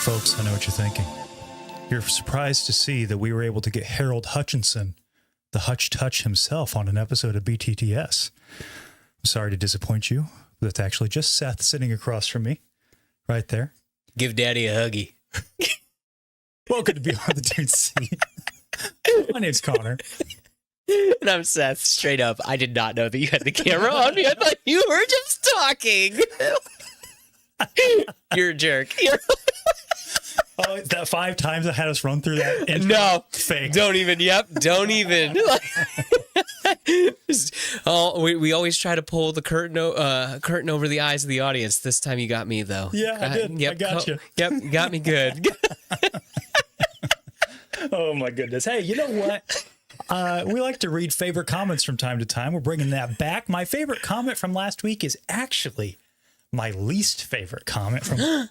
Folks, I know what you're thinking. You're surprised to see that we were able to get Harold Hutchinson, the Hutch Touch himself, on an episode of BTDS. I'm sorry to disappoint you. That's actually just Seth sitting across from me, right there. Give Daddy a huggy. Welcome to BeyondtheDuneSea. My name's Konnor. And I'm Seth. Straight up, I did not know that you had the camera on me. I thought you were just talking. You're a jerk. Oh, that 5 times I had us run through that intro? No. Fake. Don't even. Yep. Don't even. Oh, we always try to pull the curtain over the eyes of the audience. This time you got me, though. Yeah, I did. Yep, I got you. Yep, you got me good. Oh, my goodness. Hey, you know what? We like to read favorite comments from time to time. We're bringing that back. My favorite comment from last week is actually my least favorite comment from...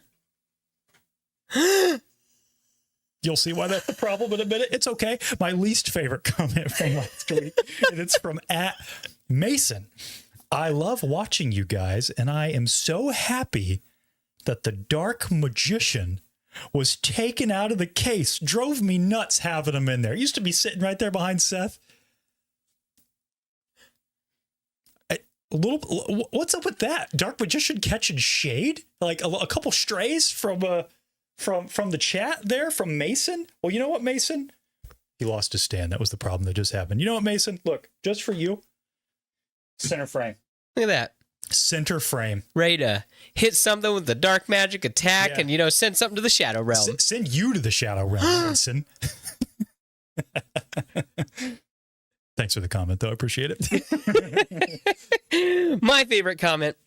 You'll see why that's a problem in a minute. It's okay. My least favorite comment from last week, and it's from @Mason. I love watching you guys, and I am so happy that the Dark Magician was taken out of the case. Drove me nuts having him in there. Used to be sitting right there behind Seth. What's up with that? Dark Magician catching shade? Like a couple strays from the chat there from Mason. Well, you know what, Mason? He lost his stand. That was the problem that just happened. You know what, Mason? Look, just for you. Center frame. Look at that. Center frame. Ready to hit something with the dark magic attack and, send something to the Shadow Realm. Send you to the Shadow Realm, Mason. Thanks for the comment, though. I appreciate it. My favorite comment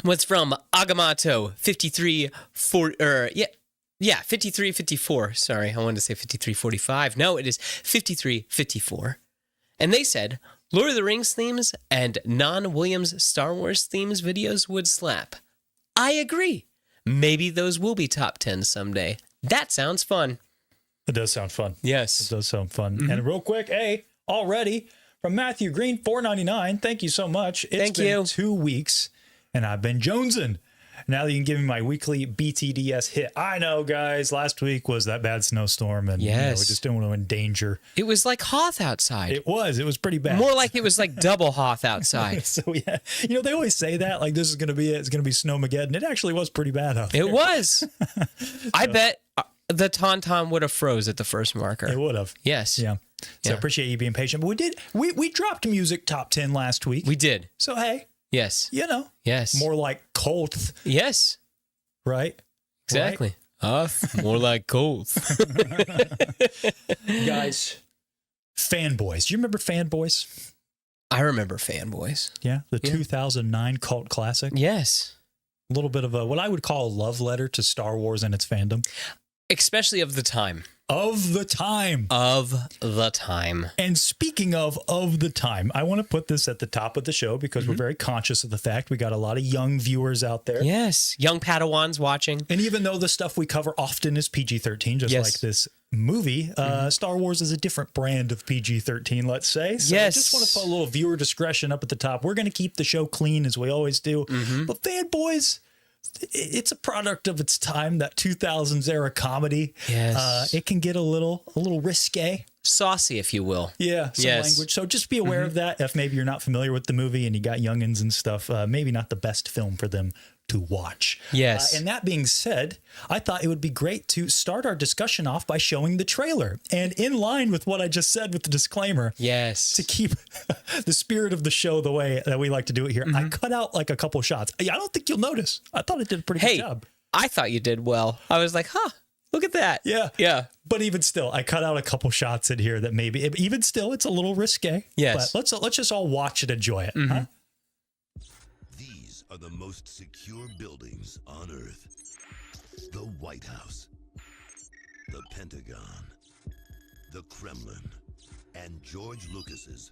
was from Agamato 5354. Sorry, I wanted to say 5345. No, it is 5354. And they said, Lord of the Rings themes and non-Williams Star Wars themes videos would slap. I agree. Maybe those will be top 10 someday. That sounds fun. It does sound fun. Yes. It does sound fun. And real quick, already from Matthew Green, $4.99. Thank you so much. It's been 2 weeks. And I've been jonesing. Now that you can give me my weekly BTDS hit. I know, guys, last week was that bad snowstorm, and we just didn't want to endanger. It was like Hoth outside. It was pretty bad. More like it was like double Hoth outside. So, yeah. They always say that, like, this is going to be it. It's going to be Snowmageddon. It actually was pretty bad out there. It was. I bet the Tauntaun would have froze at the first marker. It would have. Yes. Yeah. So I appreciate you being patient. But we dropped music top 10 last week. We did. So, hey. Yes. Yes. More like Colts. Yes. Right? Exactly. More like Colts. Guys, Fanboys. Do you remember Fanboys? I remember Fanboys. Yeah. The 2009 cult classic. Yes. A little bit of what I would call a love letter to Star Wars and its fandom. Especially of the time. Of the time. And speaking of the time, I want to put this at the top of the show because we're very conscious of the fact we got a lot of young viewers out there. Yes. Young Padawans watching. And even though the stuff we cover often is PG-13, just like this movie, Star Wars is a different brand of PG-13, let's say. So I just want to put a little viewer discretion up at the top. We're going to keep the show clean as we always do. But Fanboys, it's a product of its time, that 2000s era comedy. Yes. It can get a little risque. Saucy, if you will. Yeah, some language. So just be aware of that. If maybe you're not familiar with the movie and you got youngins and stuff, maybe not the best film for them to watch. Yes. And that being said, I thought it would be great to start our discussion off by showing the trailer. And in line with what I just said with the disclaimer, to keep the spirit of the show the way that we like to do it here, I cut out like a couple shots. I don't think you'll notice. I thought I did a pretty good job. I thought you did well. I was like, look at that. Yeah. But even still, I cut out a couple shots in here that maybe, even still, it's a little risque. Yes. But let's just all watch and enjoy it. Huh? These are the most secure buildings on Earth. The White House, the Pentagon, the Kremlin, and George Lucas's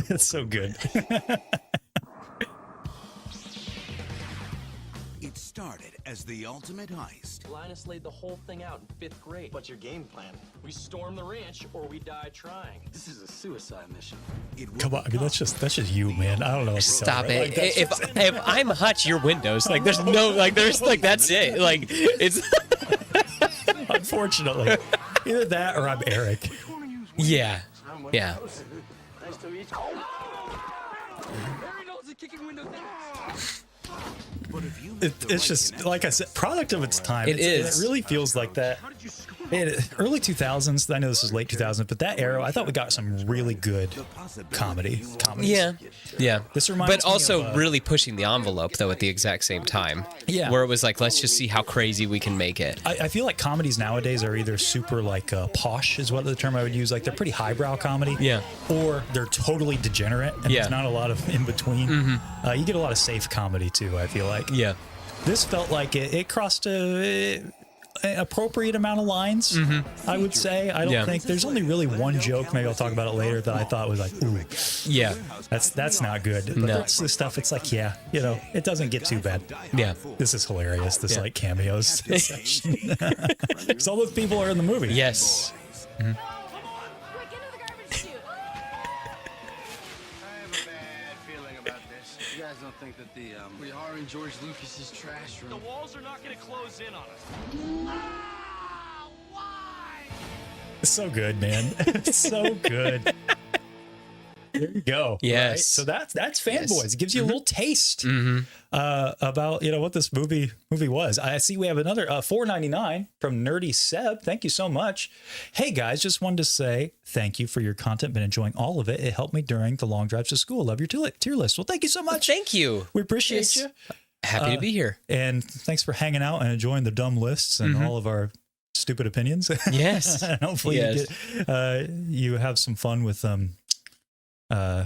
It's so good. It started as the ultimate heist. Linus laid the whole thing out in 5th grade. What's your game plan? We storm the ranch or we die trying. This is a suicide mission. It will Come on, I mean, that's just you, man. I don't know what to tell Stop you. it. Like, that's If I'm Hutch, you're Windows. Like, there's no, like, that's it. Like, it's. unfortunately, either that or I'm Eric. Yeah. Yeah. Nice to meet you. Harry knows the kicking window thing. It's just, like I said, product of its time. It is. It really feels like that. Early 2000s, I know this is late 2000s, but that era, I thought we got some really good comedies. Yeah. Yeah. This reminds But me also of, really pushing the envelope, though, at the exact same time. Yeah. Where it was like, let's just see how crazy we can make it. I feel like comedies nowadays are either super like posh is what the term I would use. Like they're pretty highbrow comedy. Yeah. Or they're totally degenerate. And Yeah. there's not a lot of in between. Mm-hmm. You get a lot of safe comedy too, I feel like. Yeah. This felt like it crossed an appropriate amount of lines, I would say. I don't think there's only really one joke, maybe I'll talk about it later, that I thought was like, ooh, Yeah. that's not good. But No. that's the stuff, it's like, yeah, it doesn't get too bad. Yeah. This is hilarious, this like cameos section. Because all those people are in the movie. Yes. Quick, into the garbage chute. I have a bad feeling about this. You guys don't think that we are in George Lucas's trash room? The walls are not going to close in on us. It's so good, man. It's so good. There you go. Yes. Right? So that's Fanboys. It gives you a little taste about what this movie was. I see we have another $4.99 from Nerdy Seb. Thank you so much. Hey guys, just wanted to say thank you for your content. Been enjoying all of it. It helped me during the long drives to school. Love your tier list. Well, thank you so much. Thank you. We appreciate Yes. you. Happy to be here. And thanks for hanging out and enjoying the dumb lists and all of our stupid opinions. Yes. And hopefully you have some fun with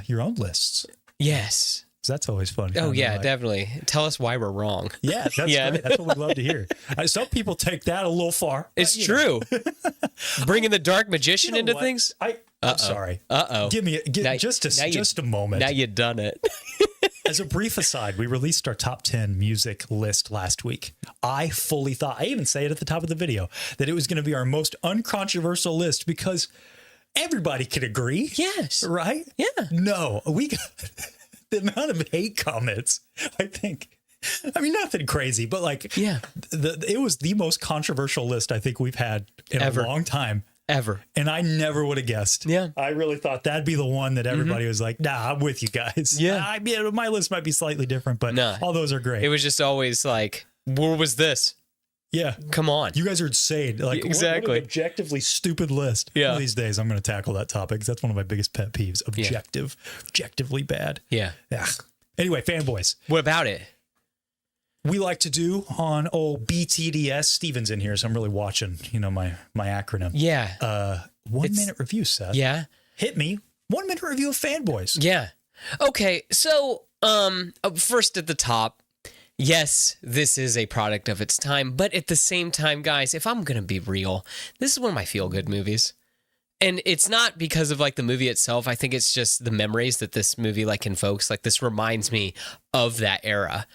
your own lists. Yes. 'Cause that's always fun. Oh, Kinda yeah, like- definitely. Tell us why we're wrong. Yeah, that's great. That's what we love to hear. Some people take that a little far. It's but, you know. true. Bringing the dark magician You know into what? things. I'm sorry. Uh-oh. Give me Now- just now you- a moment. Now you done it. As a brief aside, we released our top 10 music list last week. I fully thought, I even say it at the top of the video, that it was going to be our most uncontroversial list because everybody could agree. Yes. Right? Yeah. No, we got the amount of hate comments, I think. I mean, nothing crazy, but like, Yeah. it was the most controversial list I think we've had in Ever. a long time. Ever. And I never would have guessed. Yeah. I really thought that'd be the one that everybody was like, nah, I'm with you guys. Yeah. My list might be slightly different, but Nah. all those are great. It was just always like, where was this? Yeah. Come on. You guys are insane. Like, Exactly. What an objectively stupid list. Yeah. One of these days, I'm going to tackle that topic because that's one of my biggest pet peeves. Objectively bad. Yeah. Ugh. Anyway, Fanboys. What about it? We like to do on old BTDS. Steven's in here, so I'm really watching, my acronym. Yeah. 1 minute review, Seth. Yeah. Hit me. 1 minute review of Fanboys. Yeah. Okay. So, first at the top, yes, this is a product of its time, but at the same time, guys, if I'm going to be real, this is one of my feel-good movies. And it's not because of like the movie itself. I think it's just the memories that this movie like invokes. Like this reminds me of that era.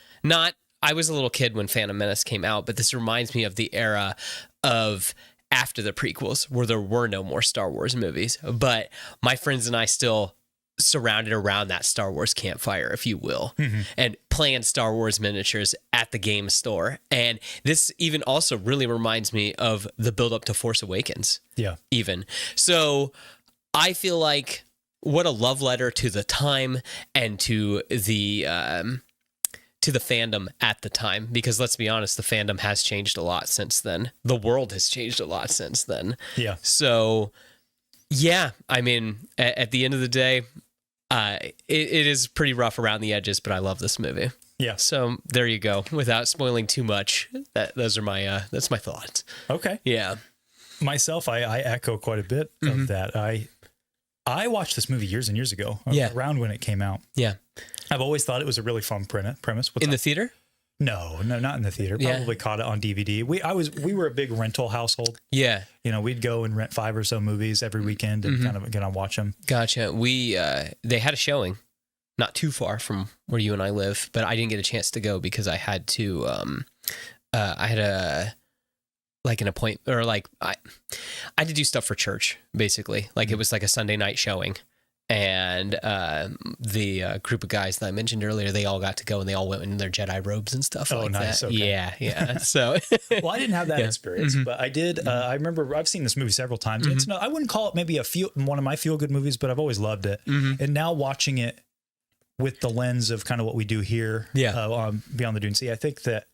I was a little kid when Phantom Menace came out, but this reminds me of the era of after the prequels where there were no more Star Wars movies. But my friends and I still surrounded around that Star Wars campfire, if you will, and playing Star Wars miniatures at the game store. And this even also really reminds me of the build up to Force Awakens. Yeah. Even. So I feel like what a love letter to the time and to the fandom at the time, because let's be honest, the fandom has changed a lot since then. The world has changed a lot since then. Yeah. So yeah, I mean, at the end of the day, it is pretty rough around the edges, but I love this movie. Yeah. So there you go. Without spoiling too much, that's my thoughts. Okay. Yeah. Myself, I echo quite a bit of that. I watched this movie years and years ago, around when it came out. Yeah. I've always thought it was a really fun premise. In the theater? No, not in the theater. Yeah. Probably caught it on DVD. We were a big rental household. Yeah. We'd go and rent 5 or so movies every weekend and kind of get on watch them. Gotcha. They had a showing not too far from where you and I live, but I didn't get a chance to go because I had to I had an appointment, or like I had to do stuff for church, basically. Like it was like a Sunday night showing. And the group of guys that I mentioned earlier, they all got to go and they all went in their Jedi robes and stuff like nice. that. Okay. Yeah. So, well, I didn't have that experience, but I did. I remember I've seen this movie several times. It's I wouldn't call it maybe one of my feel good movies, but I've always loved it. And now watching it with the lens of kind of what we do here on Beyond the Dune Sea, I think that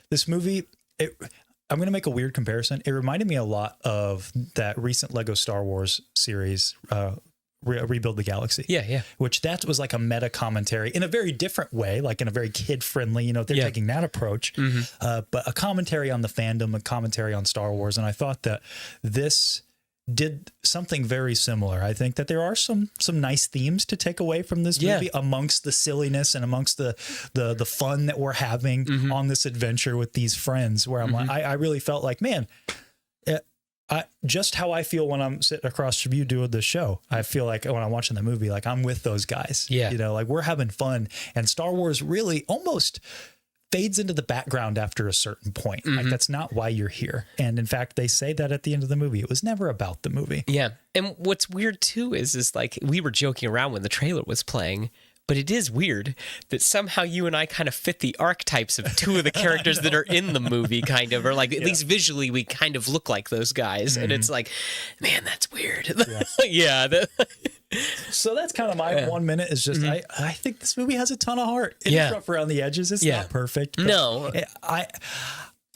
this movie, I'm going to make a weird comparison. It reminded me a lot of that recent Lego Star Wars series, Rebuild the Galaxy. Yeah. Which that was like a meta commentary in a very different way, like in a very kid friendly, they're taking that approach, but a commentary on the fandom, a commentary on Star Wars. And I thought that this did something very similar. I think that there are some nice themes to take away from this movie amongst the silliness and amongst the fun that we're having on this adventure with these friends, where I'm like, I really felt like, man, just how I feel when I'm sitting across from you doing the show. I feel like when I'm watching the movie, like I'm with those guys. Yeah. Like we're having fun, and Star Wars really almost fades into the background after a certain point. Like that's not why you're here. And in fact, they say that at the end of the movie. It was never about the movie. Yeah. And what's weird too is like we were joking around when the trailer was playing, but it is weird that somehow you and I kind of fit the archetypes of two of the characters that are in the movie, kind of, or like at least visually we kind of look like those guys. And it's like, man, that's weird. Yeah. So that's kind of my 1 minute is just, I think this movie has a ton of heart. It's rough around the edges. It's not perfect. No.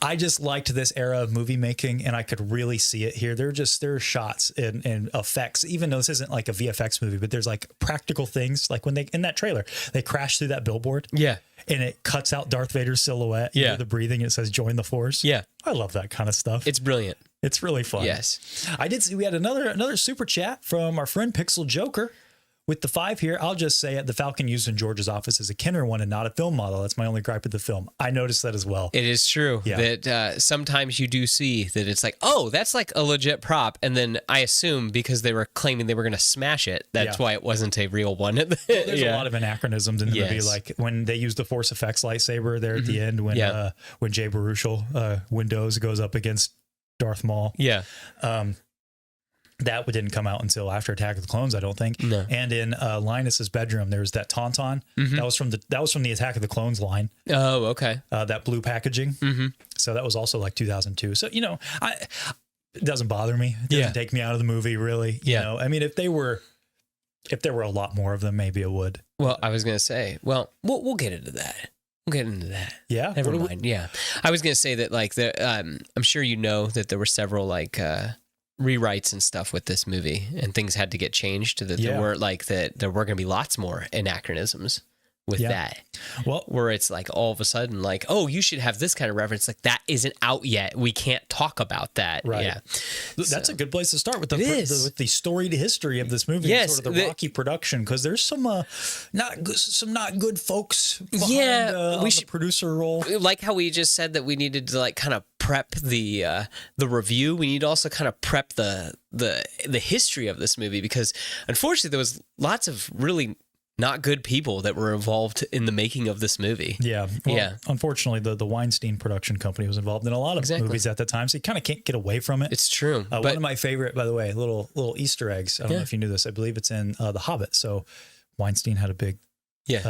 I just liked this era of movie making, and I could really see it here. There are shots and effects, even though this isn't like a VFX movie, but there's like practical things. Like when they, in that trailer, they crash through that billboard. Yeah. And it cuts out Darth Vader's silhouette. You hear the breathing. It says, "Join the Force." Yeah. I love that kind of stuff. It's brilliant. It's really fun. Yes. I did see we had another super chat from our friend Pixel Joker with the 5 here. I'll just say it. The Falcon used in George's office is a Konnor one and not a film model. That's my only gripe with the film. I noticed that as well. It is true that sometimes you do see that it's like, oh, that's like a legit prop. And then I assume because they were claiming they were going to smash it, that's why it wasn't a real one. There's a lot of anachronisms in the movie, like when they use the Force Effects lightsaber there at the end when Jay Baruchel Windows goes up against Darth Maul. Yeah. That didn't come out until after Attack of the Clones, I don't think. No. And in Linus's bedroom, there was that tauntaun. That was from the Attack of the Clones line. Oh, okay. That blue packaging. So that was also like 2002. So it doesn't bother me. It doesn't take me out of the movie, really. You know, I mean, if there were a lot more of them, maybe it would. Well, I was gonna say, we'll get into that. We'll get into that. Yeah. Never mind. Yeah. I was gonna say that like I'm sure you know that there were several like rewrites and stuff with this movie, and things had to get changed to that there were like that there were going to be lots more anachronisms with that. Well, where it's like all of a sudden like, oh, you should have this kind of reference, like that isn't out yet, we can't talk about that. Right. Yeah, that's a good place to start with the storied history of this movie. Yes, sort of the rocky production, because there's some not good folks behind the producer role. Like how we just said that we needed to like kind of prep the review, we need to also kind of prep the history of this movie, because unfortunately there was lots of really not good people that were involved in the making of this movie. Yeah. Well, unfortunately, the Weinstein production company was involved in a lot of movies at the time, so you kind of can't get away from it. It's true. One of my favorite, by the way, little Easter eggs. I don't know if you knew this. I believe it's in The Hobbit. So Weinstein had a big big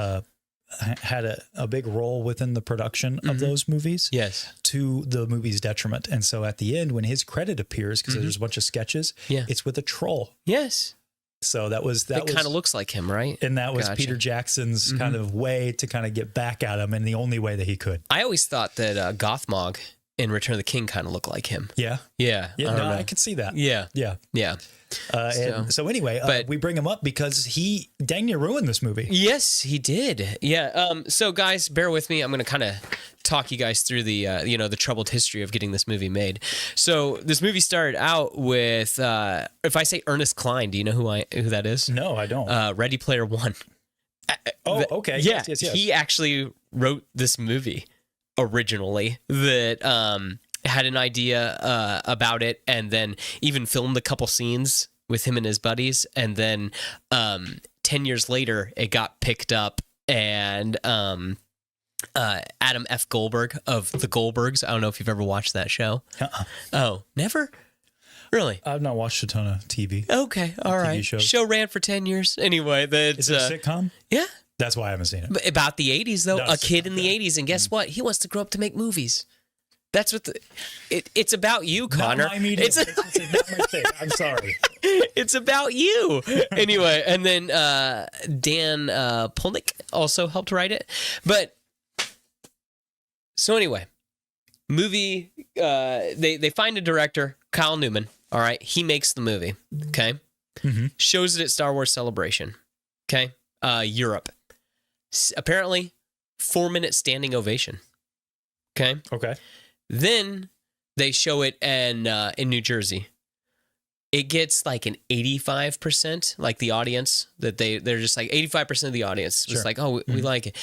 role within the production of those movies. Yes. To the movie's detriment. And so at the end, when his credit appears, because there's a bunch of sketches, it's with a troll. Yes. So that kind of looks like him, right? And that was Peter Jackson's kind of way to kind of get back at him, and the only way that he could. I always thought that Gothmog in Return of the King kind of looked like him. Yeah. Yeah. I could see that. Yeah. Yeah. Yeah. So anyway, we bring him up because he dang near ruined this movie. Yes, he did. Yeah. So guys, bear with me. I'm going to kind of talk you guys through the the troubled history of getting this movie made. So this movie started out with if I say Ernest Cline, do you know who that is? No, I don't. Ready Player One. Okay. Yeah. Yes. He actually wrote this movie originally that had an idea about it, and then even filmed a couple scenes with him and his buddies, and then 10 years later it got picked up and Adam F. Goldberg of The Goldbergs. I don't know if you've ever watched that show. Oh, never? Really? I've not watched a ton of TV. Okay, all right. shows. Show ran for 10 years. Anyway, Is it a sitcom? yeah. That's why I haven't seen it. But about the 80s, though. No, A kid in the okay. 80s. And guess what? He wants to grow up to make movies. That's what it's about you, Konnor. Not my medium. It's, It's not my thing. I'm sorry. it's about you. Anyway, and then Dan Polnick also helped write it. But so anyway, movie, they find a director, Kyle Newman. All right. He makes the movie. Okay. Mm-hmm. Shows it at Star Wars Celebration. Okay. Europe. Apparently, 4-minute standing ovation. Okay. Okay. Then they show it in New Jersey. It gets like an 85%, like the audience, that they're just like 85% of the audience was Sure. like, oh, we like it.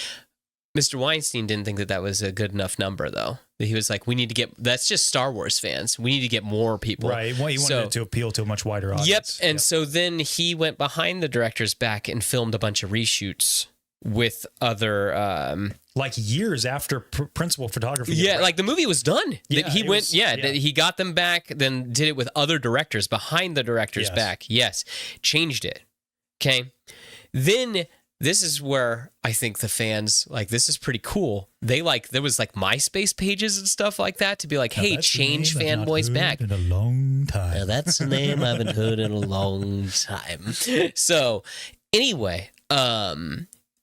Mr. Weinstein didn't think that was a good enough number, though. He was like, we need to get, that's just Star Wars fans. We need to get more people. Right. Well, you wanted it to appeal to a much wider audience. Yep. And so then he went behind the director's back and filmed a bunch of reshoots with other like years after principal photography. yeah, like the movie was done. Yeah, He it went, was- yeah, yeah. he got them back, then did it with other directors behind the director's Yes. back. Yes, changed it. Okay. Then this is where I think the fans, like, this is pretty cool. They like, there was like MySpace pages and stuff like that to be like, Now, hey, that's a change name I've not Fanboys heard back. in a long time. Now, that's a name I haven't heard in a long time. So anyway,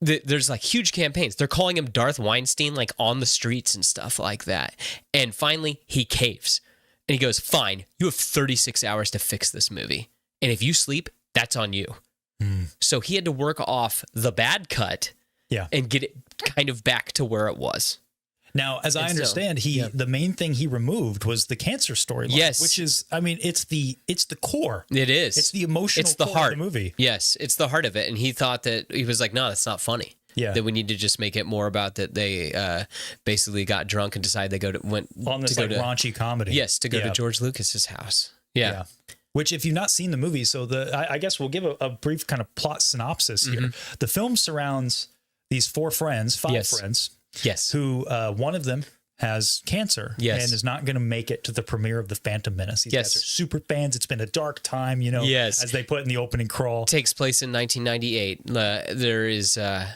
there's like huge campaigns. They're calling him Darth Weinstein, like on the streets and stuff like that. And finally, he caves. And he goes, fine, you have 36 hours to fix this movie. And if you sleep, that's on you. So he had to work off the bad cut Yeah. and get it kind of back to where it was. Now, as I And so, understand, the main thing he removed was the cancer storyline. Yes. Which is, I mean, it's the core. It is. It's the emotional It's the core heart of the movie. Yes, it's the heart of it. And he thought that, he was like, no, that's not funny. Yeah. That we need to just make it more about that they basically got drunk and decided they went On this to go like to, raunchy comedy. yes, to go to Yeah. George Lucas's house. Yeah. Which, if you've not seen the movie, so I guess we'll give a brief kind of plot synopsis here. The film surrounds these five Yes. friends, Yes. who one of them has cancer Yes. and is not going to make it to the premiere of The Phantom Menace. These Yes. guys are super fans. It's been a dark time, Yes. as they put in the opening crawl. Takes place in 1998. There is, I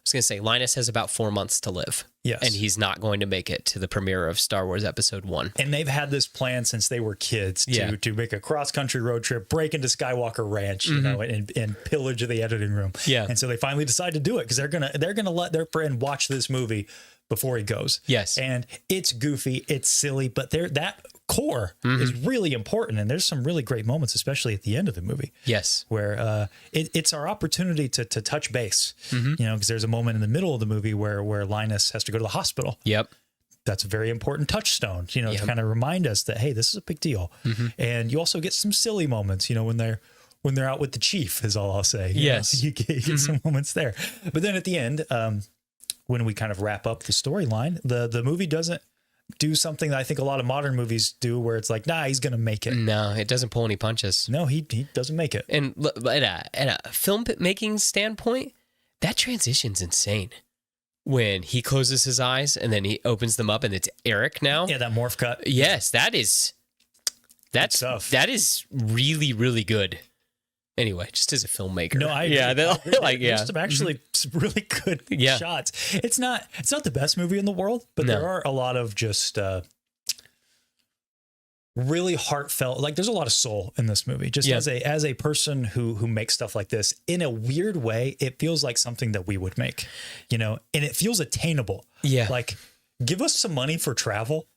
was going to say, Linus has about 4 months to live. Yes. And he's not going to make it to the premiere of Star Wars Episode 1. And they've had this plan since they were kids to make a cross-country road trip, break into Skywalker Ranch, and pillage the editing room. Yeah. And so they finally decide to do it because they're gonna let their friend watch this movie before he goes. Yes. And it's goofy, it's silly, but that core is really important. And there's some really great moments, especially at the end of the movie. Yes. Where it's our opportunity to touch base, because there's a moment in the middle of the movie where Linus has to go to the hospital. Yep. That's a very important touchstone, to kind of remind us that, hey, this is a big deal. And you also get some silly moments, when they're out with the chief, is all I'll say. Yes. You get some moments there. But then at the end, when we kind of wrap up the storyline, the movie doesn't do something that I think a lot of modern movies do, where it's like, nah, he's going to make it. No, it doesn't pull any punches. No, he doesn't make it. And at a film-making standpoint, that transition's insane. When he closes his eyes and then he opens them up and it's Eric now. Yeah, that morph cut. Yes, that's tough. that is really, really good. Anyway, just as a filmmaker. No, I yeah, agree. yeah. There's some actually some really good Yeah. shots. It's not the best movie in the world, but No. there are a lot of just really heartfelt. Like, there's a lot of soul in this movie. Just Yeah. as a person who makes stuff like this, in a weird way, it feels like something that we would make, and it feels attainable. Yeah. Like, give us some money for travel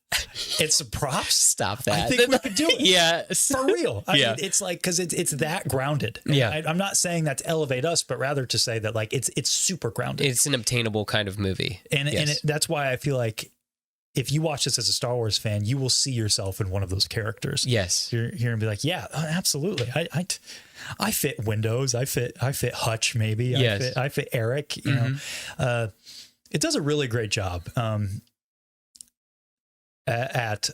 and some props. Stop that. I think we could do it. Yeah. For real. I Yeah. mean, it's like, because it's that grounded. And Yeah. I'm not saying that to elevate us, but rather to say that, like, it's super grounded. It's an obtainable kind of movie. And Yes. that's why I feel like if you watch this as a Star Wars fan, you will see yourself in one of those characters. Yes. You're here and be like, yeah, absolutely. I fit Windows. I fit Hutch. Maybe. Yes. I fit Eric. You know, it does a really great job. At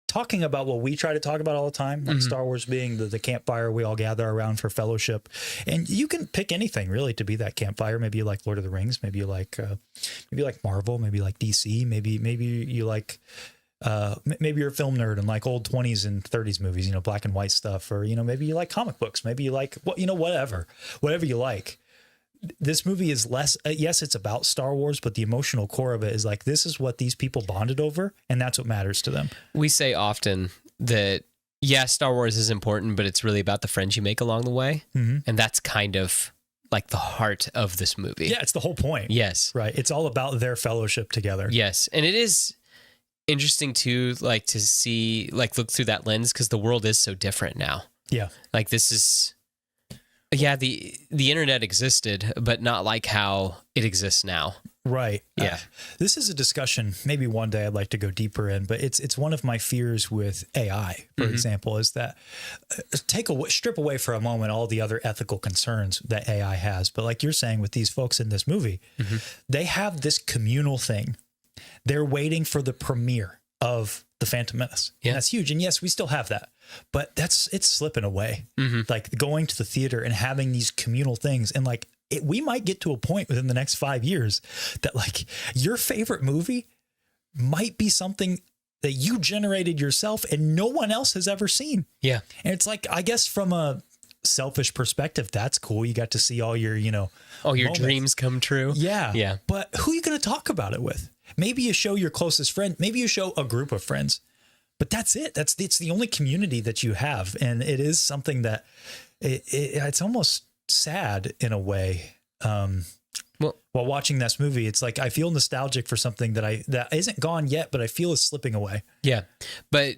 talking about what we try to talk about all the time, like Star Wars being the campfire we all gather around for fellowship. And you can pick anything really to be that campfire. Maybe you like Lord of the Rings. Maybe you like Marvel. Maybe you like DC. Maybe you like maybe you're a film nerd and like old 20s and 30s movies, you know, black and white stuff, or, you know, maybe you like comic books. Maybe you like whatever you like. This movie is less, yes, it's about Star Wars, but the emotional core of it is like, this is what these people bonded over, and that's what matters to them. We say often that, yeah, Star Wars is important, but it's really about the friends you make along the way. And that's kind of like the heart of this movie. Yeah, it's the whole point. Yes. Right. It's all about their fellowship together. Yes. And it is interesting too, like to see, like look through that lens, because the world is so different now. Yeah. Like this is... Yeah, the internet existed, but not like how it exists now. Right. Yeah. This is a discussion maybe one day I'd like to go deeper in, but it's one of my fears with AI, for example, is that strip away for a moment all the other ethical concerns that AI has. But like you're saying with these folks in this movie, they have this communal thing. They're waiting for the premiere of The Phantom Menace. Yeah. And that's huge. And yes, we still have that. But it's slipping away. Like going to the theater and having these communal things. And like, we might get to a point within the next 5 years that like your favorite movie might be something that you generated yourself and no one else has ever seen. Yeah. And it's like, I guess from a selfish perspective, that's cool. You got to see all your, you know, all your moments. dreams come true. Yeah. Yeah. But who are you going to talk about it with? Maybe you show your closest friend. Maybe you show a group of friends. But that's it. It's the only community that you have. And it is something that it's almost sad in a way. While watching this movie, it's like I feel nostalgic for something that isn't gone yet, but I feel is slipping away. Yeah. But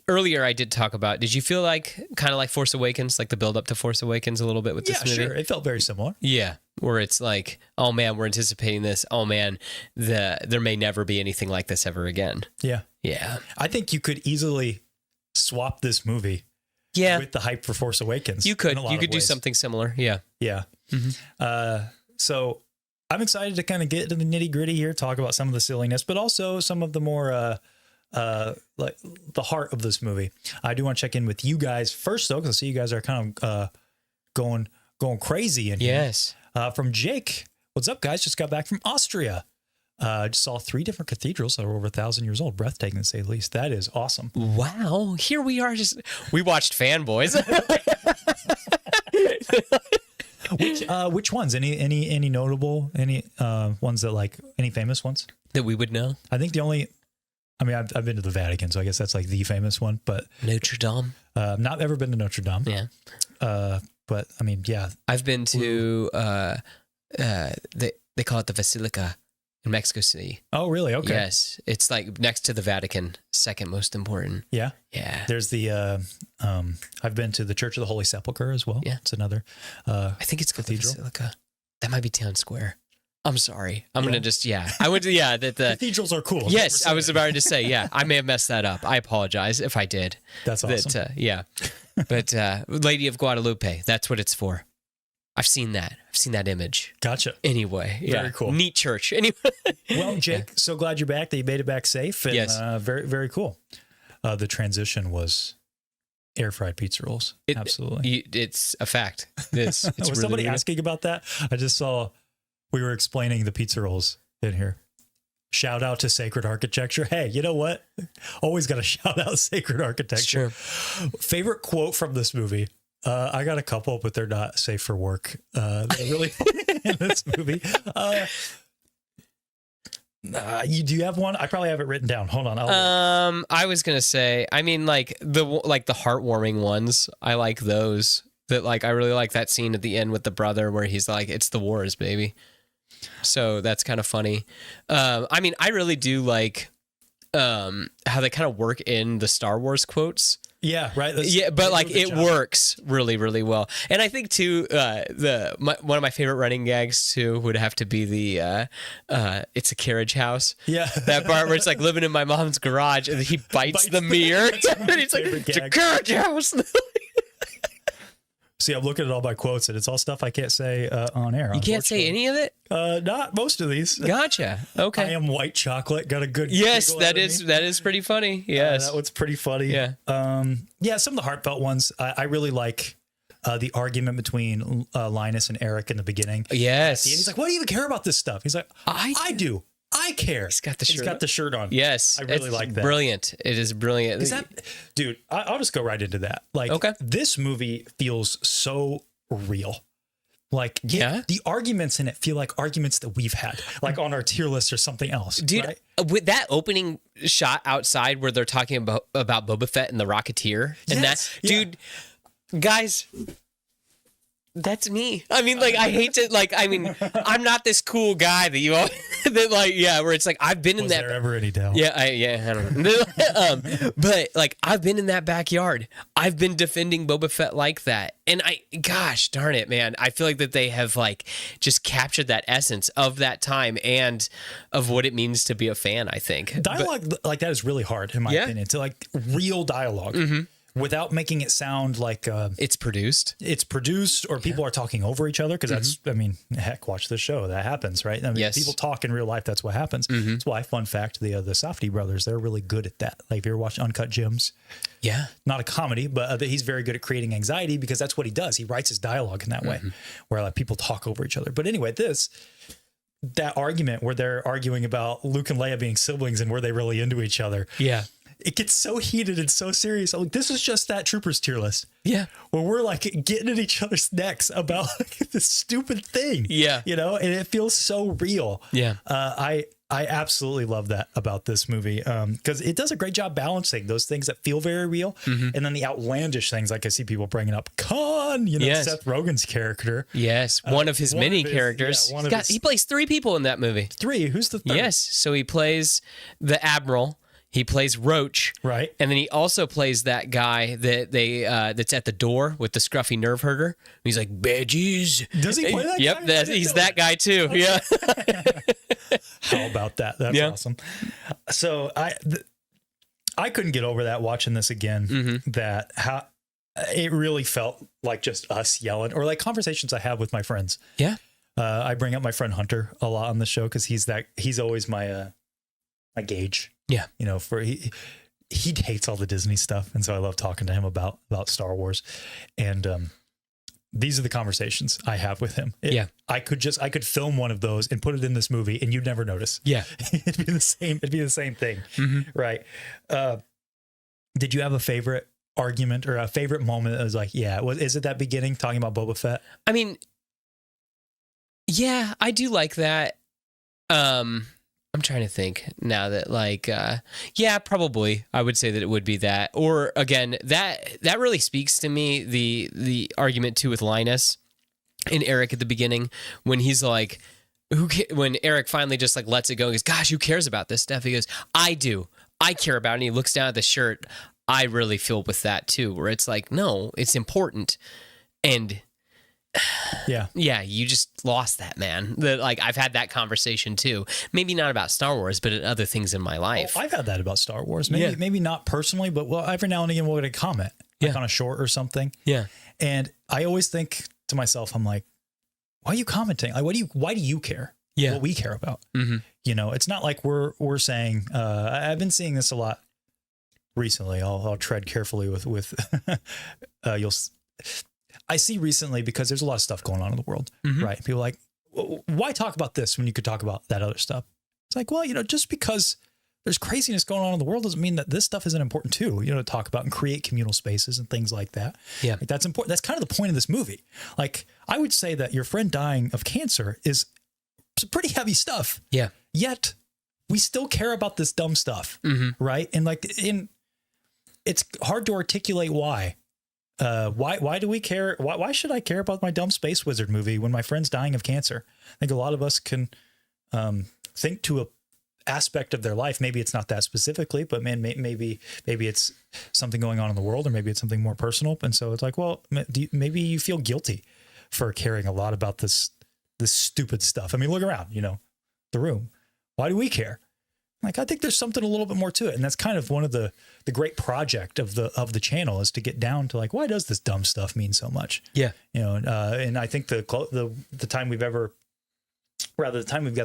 earlier I did talk about, did you feel like kind of like Force Awakens, like the build up to Force Awakens a little bit with this movie? Yeah, sure. It felt very similar. Yeah. Where it's like, oh man, we're anticipating this. Oh man, there may never be anything like this ever again. Yeah. Yeah. I think you could easily swap this movie with the hype for Force Awakens. You could do do something similar. Yeah. Yeah. So I'm excited to kind of get to the nitty gritty here, talk about some of the silliness, but also some of the more, like the heart of this movie. I do want to check in with you guys first though, because I see you guys are kind of, going crazy in here. Yes. From Jake. What's up, guys? Just got back from Austria. Just saw 3 different cathedrals that are over 1,000 years old. Breathtaking, to say the least. That is awesome. Wow. Here we are. We watched Fanboys. Which ones? Any notable? Any ones that like any famous ones that we would know? I think I've been to the Vatican, so I guess that's like the famous one. But Notre Dame. Not ever been to Notre Dame. Yeah. But I mean, yeah. I've been to they call it the Basilica in Mexico City. Oh, really? Okay. Yes, it's like next to the Vatican, second most important. Yeah. Yeah. There's the I've been to the Church of the Holy Sepulchre as well. Yeah. It's another I think it's called the Basilica. That might be Town Square. I'm sorry. I'm gonna just I went to that the cathedrals are cool. Yes, I was about to say I may have messed that up. I apologize if I did. That's awesome. But Lady of Guadalupe, that's what it's for. I've seen that image. Gotcha. Anyway, very cool. Neat church. Anyway. Well, Jake, so glad you're back. That you made it back safe. And, yes. Very, very cool. The transition was air fried pizza rolls. Absolutely. It's a fact. It's was really somebody weird. asking about that? I just saw we were explaining the pizza rolls in here. Shout out to Sacred Architecture. Hey, you know what? Always got to shout out Sacred Architecture. Favorite quote from this movie. I got a couple, but they're not safe for work. They're really funny in this movie. Do you have one? I probably have it written down. Hold on. I was gonna say. I mean, like the heartwarming ones. I like those. That like I really like that scene at the end with the brother where he's like, "It's the wars, baby." So that's kind of funny. I mean, I really do like how they kind of work in the Star Wars quotes. Yeah, right. But like it works really, really well. And I think too, one of my favorite running gags too would have to be the "It's a carriage house." Yeah, that part where it's like living in my mom's garage and he bites the mirror and he's like, "It's a carriage house." See, I'm looking at all my quotes, and it's all stuff I can't say on air. You can't say any of it? Not most of these. Gotcha. Okay. I am white chocolate. Got a good. Yes, giggle that out of is me. that is pretty funny. Yes. That one's pretty funny. Yeah. Yeah, some of the heartfelt ones. I really like the argument between Linus and Eric in the beginning. Yes. And he's like, "Why do you even care about this stuff?" He's like, "I do. I care." He's got the He's shirt got on. the shirt on. Yes. I really It's like that. Brilliant. It is brilliant. Is that, dude? I'll just go right into that. Like, Okay. this movie feels so real. Like, Yeah. the arguments in it feel like arguments that we've had, like on our tier list or something else. Dude, right? with that opening shot outside where they're talking about Boba Fett and the Rocketeer, and Yes, that, dude, guys, that's me. I mean, like, I hate to, like, I mean, I'm not this cool guy that you all, that, like, yeah, where it's like, I've been in Was that. there ever any doubt? Yeah, I don't know. But like, I've been in that backyard. I've been defending Boba Fett like that. And gosh darn it, man. I feel like that they have like just captured that essence of that time and of what it means to be a fan, I think. Dialogue like that is really hard, in my Yeah. opinion, to like real dialogue without making it sound like It's produced. it's produced or people are talking over each other. Because that's, I mean, heck, watch this show. That happens, right? I mean, Yes. people talk in real life. That's what happens. That's why, fun fact, the Safdie brothers, they're really good at that. Like, if you ever watch Uncut Gems, Yeah. not a comedy, but he's very good at creating anxiety because that's what he does. He writes his dialogue in that way, where like people talk over each other. But anyway, that argument where they're arguing about Luke and Leia being siblings and were they really into each other, Yeah. it gets so heated and so serious. I'm like, this is just that Troopers tier list. Yeah. Where we're like getting at each other's necks about like, this stupid thing. Yeah. You know, and it feels so real. Yeah. I absolutely love that about this movie because it does a great job balancing those things that feel very real and then the outlandish things like I see people bringing up Konnor, you know, Yes. Seth Rogen's character. Yes. One of his one many of his- characters. yeah, one of his- He plays 3 people in that movie. 3, who's the third? Yes. So he plays the Admiral. He plays Roach. Right. And then he also plays that guy that that's at the door with the scruffy nerve herder. He's like, badges. Does he play that Yep, guy? he's that guy too. Yeah. How about that? That's Yeah. awesome. So I couldn't get over that watching this again. That how it really felt like just us yelling or like conversations I have with my friends. Yeah. I bring up my friend Hunter a lot on the show because he's always my gauge. Yeah. You know, he hates all the Disney stuff, and so I love talking to him about Star Wars. And these are the conversations I have with him. Yeah. I could film one of those and put it in this movie, and you'd never notice. Yeah. It'd be the same thing, right? Did you have a favorite argument or a favorite moment that was like, is it that beginning talking about Boba Fett? I mean, yeah, I do like that. I'm trying to think now that like, yeah, probably I would say that it would be that, or again, that really speaks to me, the argument too with Linus and Eric at the beginning when he's like, when Eric finally just like lets it go and goes, gosh, who cares about this stuff? He goes, I do. I care about it. And he looks down at the shirt. I really feel with that too, where it's like, no, it's important. And Yeah. yeah, you just lost that, man. Like I've had that conversation too. Maybe not about Star Wars, but in other things in my life. I've had that about Star Wars. Maybe not personally, but well, every now and again we'll get a comment like on a short or something. Yeah. And I always think to myself, I'm like, why are you commenting? Like, why do you care? Yeah. What we care about. Mm-hmm. You know, it's not like we're saying, I've been seeing this a lot recently. I'll tread carefully with I see recently because there's a lot of stuff going on in the world, right? People are like, why talk about this when you could talk about that other stuff? It's like, well, you know, just because there's craziness going on in the world doesn't mean that this stuff isn't important too, you know, to talk about and create communal spaces and things like that. Yeah. Like that's important. That's kind of the point of this movie. Like I would say that your friend dying of cancer is pretty heavy stuff. Yeah. Yet we still care about this dumb stuff. Right. And like it's hard to articulate why. Why do we care? Why should I care about my dumb space wizard movie when my friend's dying of cancer? I think a lot of us can think to a aspect of their life. Maybe it's not that specifically, but man, maybe it's something going on in the world, or maybe it's something more personal. And so it's like, well, maybe you feel guilty for caring a lot about this stupid stuff. I mean, look around, you know, the room. Why do we care? Like, I think there's something a little bit more to it. And that's kind of one of the great project of the channel, is to get down to like, why does this dumb stuff mean so much? Yeah. You know, and I think the time we've got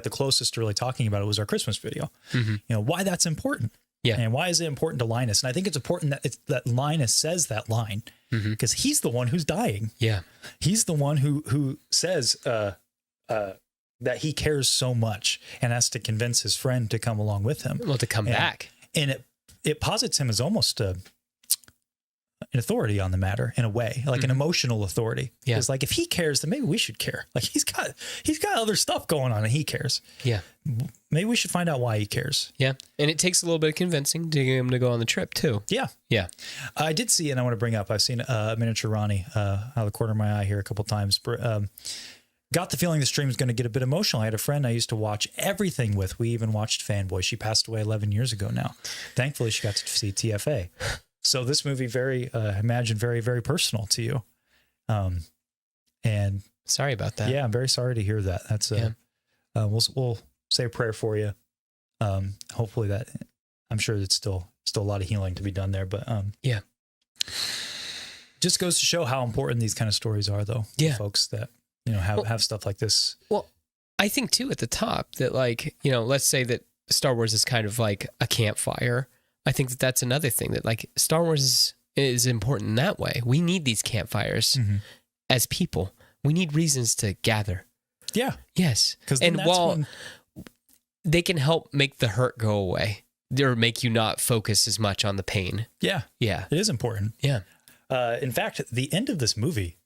the closest to really talking about it was our Christmas video. You know, why that's important. Yeah. And why is it important to Linus? And I think it's important that Linus says that line, because he's the one who's dying. Yeah. He's the one who says that he cares so much and has to convince his friend to come along with him. Well, to come back. And it posits him as almost an authority on the matter, in a way, like an emotional authority. Yeah. It's like, if he cares, then maybe we should care. Like, he's got other stuff going on and he cares. Yeah. Maybe we should find out why he cares. Yeah. And it takes a little bit of convincing to get him to go on the trip too. Yeah. Yeah. I did see, and I want to bring up, I've seen a miniature Ronnie out of the corner of my eye here a couple times. Got the feeling the stream is going to get a bit emotional. I had a friend I used to watch everything with. We even watched Fanboys. She passed away 11 years ago now. Thankfully, she got to see TFA. So this movie, very very personal to you. And sorry about that. Yeah, I'm very sorry to hear that. That's we'll say a prayer for you. Hopefully that, I'm sure it's still a lot of healing to be done there, but yeah. Just goes to show how important these kind of stories are, though. Yeah. For folks that, you know, have stuff like this. Well, I think too at the top that, like, you know, let's say that Star Wars is kind of like a campfire. I think that that's another thing, that like Star Wars is important in that way. We need these campfires as people. We need reasons to gather. Yeah. Yes. And while they can help make the hurt go away, or make you not focus as much on the pain. Yeah. Yeah. It is important. Yeah. In fact, the end of this movie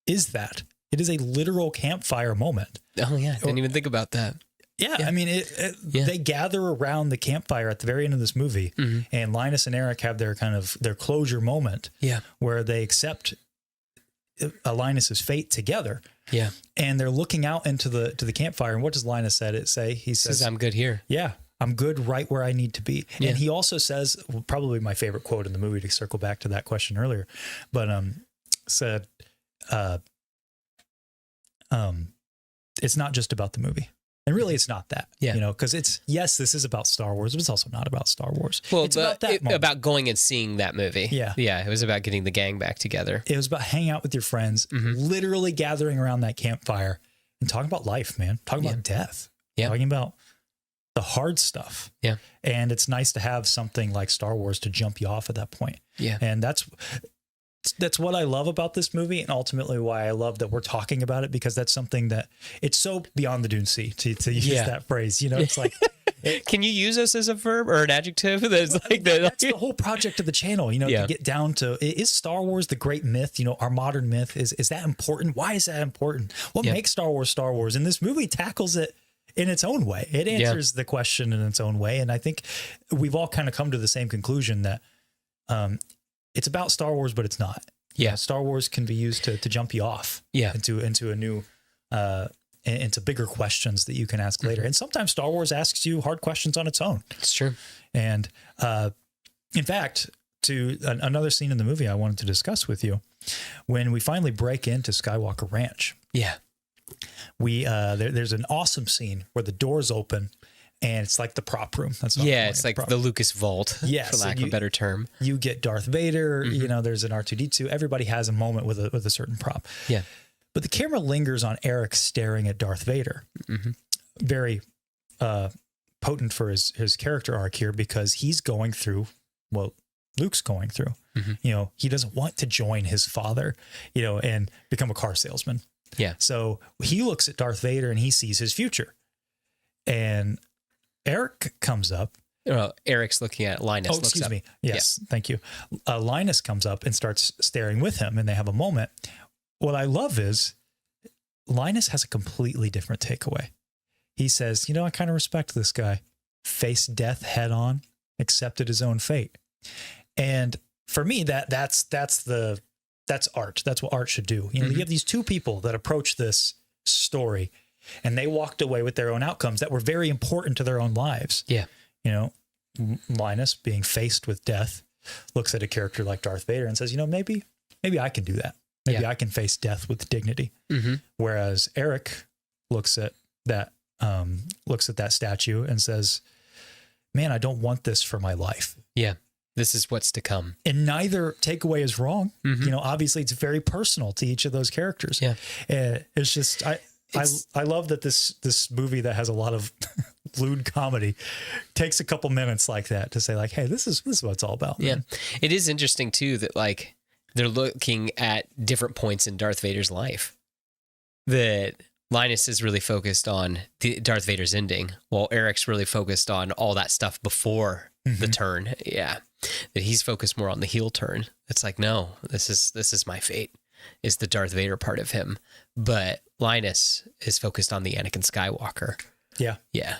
is that. It is a literal campfire moment. Oh, yeah. Didn't even think about that. Yeah. I mean, they gather around the campfire at the very end of this movie, and Linus and Eric have their their closure moment. Yeah. Where they accept Linus's fate together. Yeah. And they're looking out into the campfire. And what does Linus say? He says, I'm good here. Yeah. I'm good right where I need to be. Yeah. And he also says, probably my favorite quote in the movie, to circle back to that question earlier, but said, it's not just about the movie. And really, it's not that. Yeah. You know, because yes, this is about Star Wars, but it's also not about Star Wars. Well, it's about going and seeing that movie. Yeah. Yeah. It was about getting the gang back together. It was about hanging out with your friends, literally gathering around that campfire and talking about life, man. Talking about death. Yeah. Talking about the hard stuff. Yeah. And it's nice to have something like Star Wars to jump you off at that point. Yeah. And that's what I love about this movie, and ultimately why I love that we're talking about it, because that's something that it's so beyond the Dune Sea to use that phrase. You know, it's like, can you use this as a verb or an adjective? That's like that's the whole project of the channel, you know, to get down to, is Star Wars the great myth? You know, our modern myth, is that important? Why is that important? What makes Star Wars Star Wars? And this movie tackles it in its own way. It answers the question in its own way. And I think we've all kind of come to the same conclusion that, it's about Star Wars, but it's not. Yeah. You know, Star Wars can be used to jump you off into a new, into bigger questions that you can ask later. And sometimes Star Wars asks you hard questions on its own. It's true. And in fact, to another scene in the movie I wanted to discuss with you, when we finally break into Skywalker Ranch. Yeah. There's an awesome scene where the doors open, and it's like the prop room. That's not it's like the Lucas Vault, for lack of a better term. You get Darth Vader, you know, there's an R2-D2. Everybody has a moment with a certain prop. Yeah. But the camera lingers on Eric staring at Darth Vader. Very potent for his character arc here, because he's going through what Luke's going through. You know, he doesn't want to join his father, you know, and become a car salesman. Yeah. So he looks at Darth Vader and he sees his future. And Eric comes up. Eric's looking at Linus. Oh, excuse me. Yes, thank you. Linus comes up and starts staring with him, and they have a moment. What I love is Linus has a completely different takeaway. He says, you know, I kind of respect this guy. Faced death head on, accepted his own fate. And for me, that's art. That's what art should do. You know, you have these two people that approach this story, and they walked away with their own outcomes that were very important to their own lives. Yeah. You know, Linus, being faced with death, looks at a character like Darth Vader and says, you know, maybe I can do that. Maybe I can face death with dignity. Whereas Eric looks at that statue and says, man, I don't want this for my life. Yeah. This is what's to come. And neither takeaway is wrong. You know, obviously it's very personal to each of those characters. Yeah. It's just, I love that this movie that has a lot of lewd comedy takes a couple minutes like that to say like, hey, this is what it's all about. Yeah. Man. It is interesting too that like they're looking at different points in Darth Vader's life. That Linus is really focused on the Darth Vader's ending, while Eric's really focused on all that stuff before the turn. Yeah. That he's focused more on the heel turn. It's like, no, this is my fate, is the Darth Vader part of him. But Linus is focused on the Anakin Skywalker. Yeah. Yeah.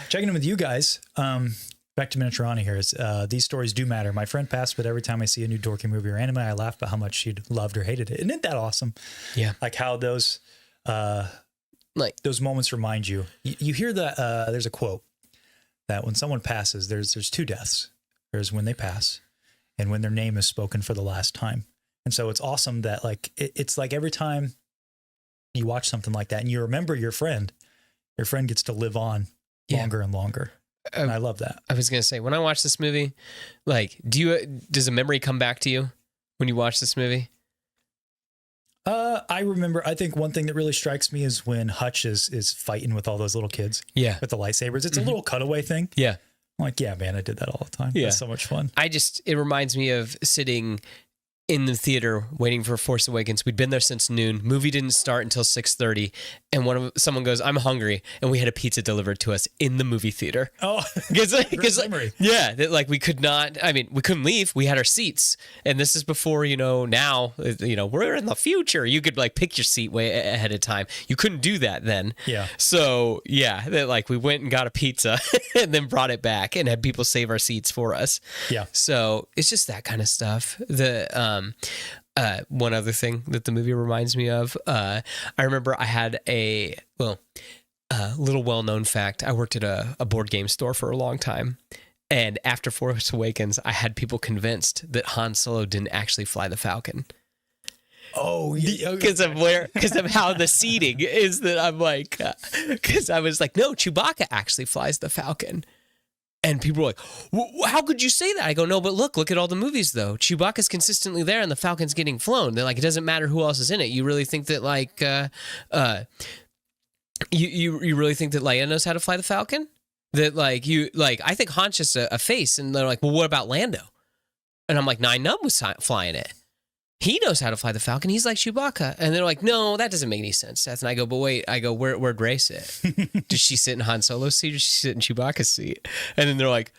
Checking in with you guys. Back to Miniaturani here. These stories do matter. My friend passed, but every time I see a new dorky movie or anime, I laugh about how much she loved or hated it. Isn't that awesome? Yeah. Like how those moments remind you. You hear that there's a quote that when someone passes, there's two deaths. There's when they pass and when their name is spoken for the last time. And so it's awesome that like it's like every time you watch something like that and you remember your friend gets to live on longer and longer. And I love that. I was going to say, when I watch this movie, like, does a memory come back to you when you watch this movie? I remember, I think one thing that really strikes me is when Hutch is fighting with all those little kids. Yeah. With the lightsabers. It's a little cutaway thing. Yeah. I'm like, yeah, man, I did that all the time. Yeah. That's so much fun. It reminds me of sitting in the theater waiting for Force Awakens. We'd been there since noon. Movie didn't start until 6:30, and someone goes, "I'm hungry," and we had a pizza delivered to us in the movie theater. Oh, because yeah, that like we could not. I mean, we couldn't leave. We had our seats, and this is before now we're in the future. You could like pick your seat way ahead of time. You couldn't do that then. Yeah. So yeah, that like we went and got a pizza and then brought it back and had people save our seats for us. Yeah. So it's just that kind of stuff. One other thing that the movie reminds me of, I remember I had a little well-known fact. I worked at a board game store for a long time. And after Force Awakens, I had people convinced that Han Solo didn't actually fly the Falcon. Oh, yeah. Because of how the seating is that I'm like, because I was like, no, Chewbacca actually flies the Falcon. And people were like, how could you say that? I go, no, but look at all the movies, though. Chewbacca's consistently there and the Falcon's getting flown. They're like, it doesn't matter who else is in it. You really think that, like, you really think that Leia knows how to fly the Falcon? That, like, I think Han's just a face. And they're like, well, what about Lando? And I'm like, Nine Nub was flying it. He knows how to fly the Falcon. He's like Chewbacca. And they're like, no, that doesn't make any sense, Seth. And I go, but wait, where'd Rey sit? Does she sit in Han Solo's seat or does she sit in Chewbacca's seat? And then they're like,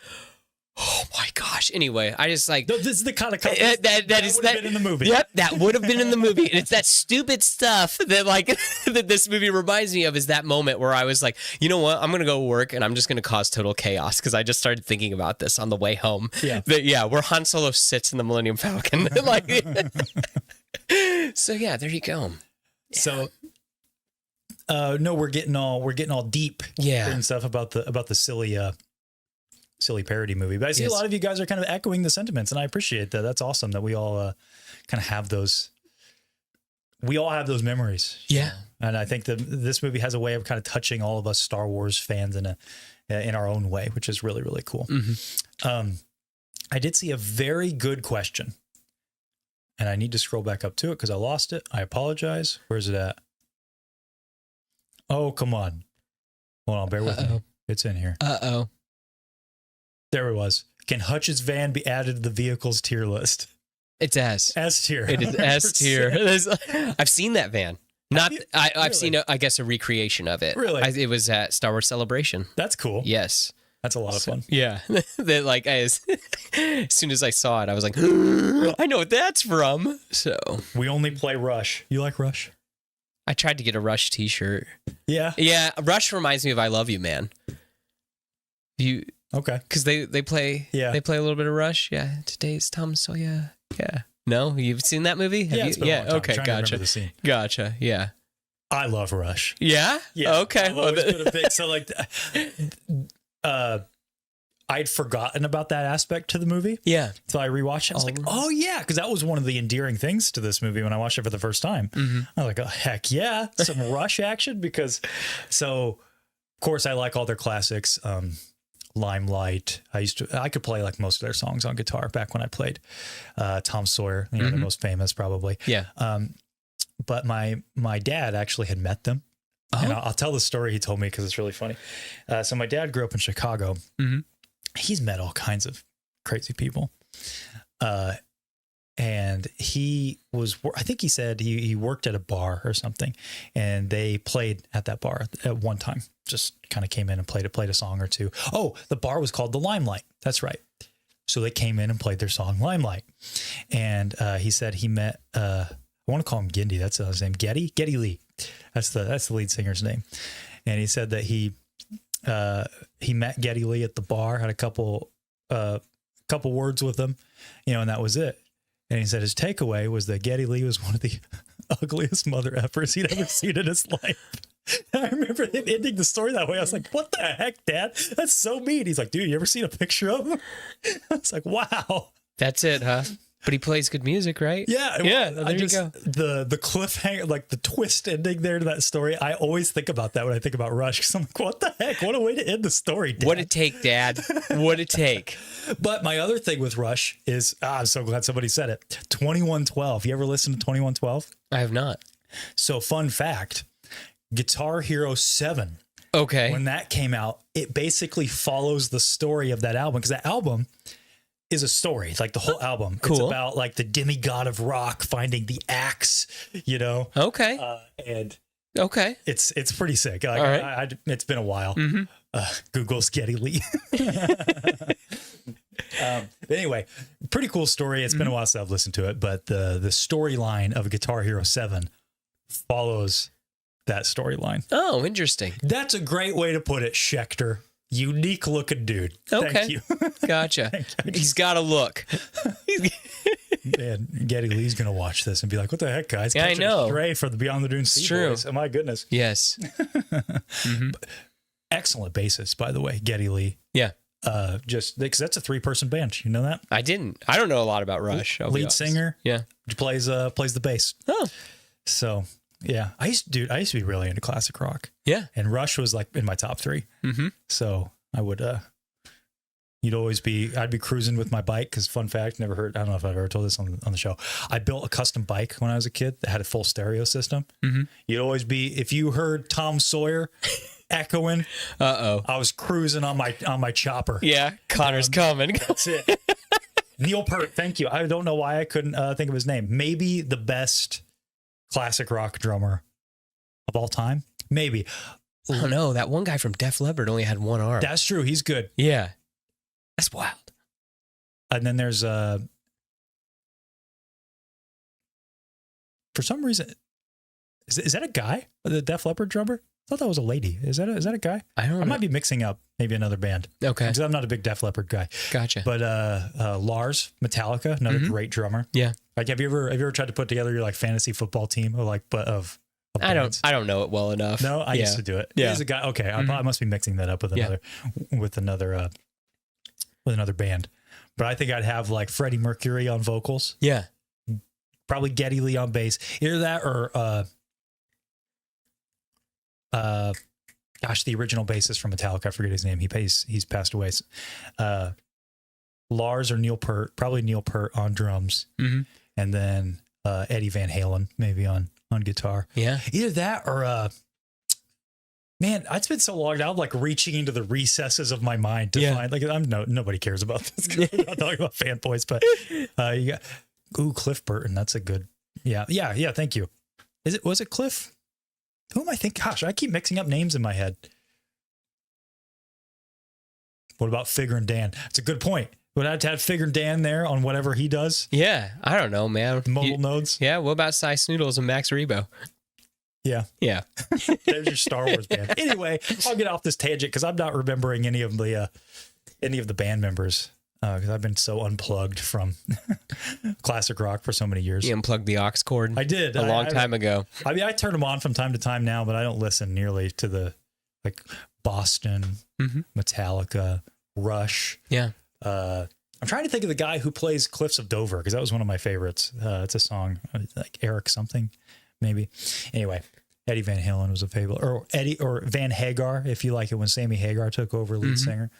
oh my gosh. Anyway, I just like... No, this is the kind of that would have been in the movie. Yep, that would have been in the movie. And it's that stupid stuff that like that this movie reminds me of, is that moment where I was like, you know what? I'm going to go work and I'm just going to cause total chaos because I just started thinking about this on the way home. Yeah. Where Han Solo sits in the Millennium Falcon. Like, so yeah, there you go. So no, we're getting all deep and stuff about the silly parody movie, but I see a lot of you guys are kind of echoing the sentiments, and I appreciate that. That's awesome that we all kind of have those. We all have those memories. Yeah, and I think that this movie has a way of kind of touching all of us Star Wars fans in our own way, which is really, really cool. Mm-hmm. I did see a very good question, and I need to scroll back up to it because I lost it. I apologize. Where's it at? Oh, come on. Hold on, bear with me. It's in here. There it was. Can Hutch's van be added to the vehicles tier list? It's S. S tier. It is S tier. I've seen that van. I've seen, I guess, a recreation of it. Really? It was at Star Wars Celebration. That's cool. Yes. That's a lot of fun. Yeah. That like as soon as I saw it, I was like, I know what that's from. So we only play Rush. You like Rush? I tried to get a Rush t-shirt. Yeah. Yeah. Rush reminds me of I Love You, Man. Okay. Because they play a little bit of Rush. Yeah. Today's Tom Sawyer. Yeah. No, you've seen that movie? Have you? Yeah. Okay. Gotcha. The scene. Gotcha. Yeah. I love Rush. Yeah. Yeah. Okay. I've always been a big, so like, I'd forgotten about that aspect to the movie. Yeah. So I rewatched it. I was like, oh yeah, because that was one of the endearing things to this movie when I watched it for the first time. Mm-hmm. I was like, oh heck yeah, some Rush action. Because of course I like all their classics. Limelight. I could play like most of their songs on guitar back when I played Tom Sawyer, the most famous probably. Yeah. But my dad actually had met them. And I'll tell the story he told me because it's really funny. So my dad grew up in Chicago. He's met all kinds of crazy people. And he was, I think he said he worked at a bar or something, and they played at that bar at one time, just kind of came in and played a song or two. Oh, the bar was called the Limelight. That's right. So they came in and played their song Limelight. And he said he met, I want to call him Gindy. That's his name. Getty Lee. That's the lead singer's name. And he said that he met Geddy Lee at the bar, had a couple words with him, and that was it. And he said his takeaway was that Geddy Lee was one of the ugliest mother effers he'd ever seen in his life. I remember him ending the story that way. I was like, what the heck, Dad? That's so mean. He's like, dude, you ever seen a picture of him? I was like, wow. That's it, huh? But he plays good music, right? Yeah. Yeah, there you go. The cliffhanger, like the twist ending there to that story, I always think about that when I think about Rush, because I'm like, what the heck? What a way to end the story, Dad. What'd it take, Dad? What'd it take? But my other thing with Rush is, I'm so glad somebody said it, 2112. You ever listen to 2112? I have not. So fun fact, Guitar Hero 7, Okay. when that came out, it basically follows the story of that album, because that album is a story, like the whole album. Cool. It's about like the demigod of rock finding the axe, Okay. and Okay. it's pretty sick. Like, All right. It's been a while. Google's Geddy Lee. But anyway, pretty cool story. It's been a while since I've listened to it, but the storyline of Guitar Hero 7 follows that storyline. Oh, interesting. That's a great way to put it, Schechter. Unique looking dude. Okay. Thank you. Gotcha. He's got a look. Man, Geddy Lee's going to watch this and be like, what the heck, guys? Yeah, I Catching know. a stray for the BeyondtheDuneSea true. boys. Oh, my goodness. Yes. Excellent bassist, by the way, Geddy Lee. Yeah. Just because that's a 3-person band. You know that? I didn't. I don't know a lot about Rush. I'll be Lead honest. singer. Yeah. Plays the bass. Oh. So yeah, I used to be really into classic rock. Yeah. And Rush was like in my top 3. So I would, I'd be cruising with my bike. Cause fun fact, I don't know if I've ever told this on the show. I built a custom bike when I was a kid that had a full stereo system. You'd always be, if you heard Tom Sawyer echoing, I was cruising on my chopper. Yeah. Connor's coming. That's it. Neil Peart. Thank you. I don't know why I couldn't think of his name. Maybe the best classic rock drummer of all time. Maybe. I don't know. That one guy from Def Leppard only had one arm. That's true. He's good. Yeah. That's wild. And then there's for some reason, is that a guy? The Def Leppard drummer? I thought that was a lady. Is that a guy? I don't know. I might be mixing up maybe another band. Okay. Because I'm not a big Def Leppard guy. Gotcha. But Lars, Metallica, another great drummer. Yeah. Like, have you ever tried to put together your like fantasy football team of I bands? don't know it well enough. No, I used to do it. Yeah. He's a guy. Okay, I must be mixing that up with another band. But I think I'd have like Freddie Mercury on vocals. Yeah. Probably Geddy Lee on bass. Either that or the original bassist from Metallica. I forget his name. He's passed away. Lars or Neil Peart. Probably Neil Peart on drums, and then Eddie Van Halen maybe on guitar. Yeah. Either that or man, it's been so long now. I'm like reaching into the recesses of my mind to find like nobody cares about this. I'm not talking about Fanboys, but you got Cliff Burton. That's a good yeah. Thank you. Was it Cliff? Who am I thinking? Gosh, I keep mixing up names in my head. What about Figure and Dan? It's a good point. Would I have to have Figure and Dan there on whatever he does? Yeah. I don't know, man. Mobile nodes? Yeah. What about Cy Snoodles and Max Rebo? Yeah. Yeah. There's your Star Wars band. Anyway, I'll get off this tangent because I'm not remembering any of the band members because I've been so unplugged from classic rock for so many years. You unplugged the aux cord. I did. A long time ago. I mean, I turn them on from time to time now, but I don't listen nearly to the like Boston, Metallica, Rush. Yeah. I'm trying to think of the guy who plays Cliffs of Dover because that was one of my favorites. It's a song like Eric something, maybe. Anyway, Eddie Van Halen was a favorite, or Van Hagar, if you like it when Sammy Hagar took over lead singer.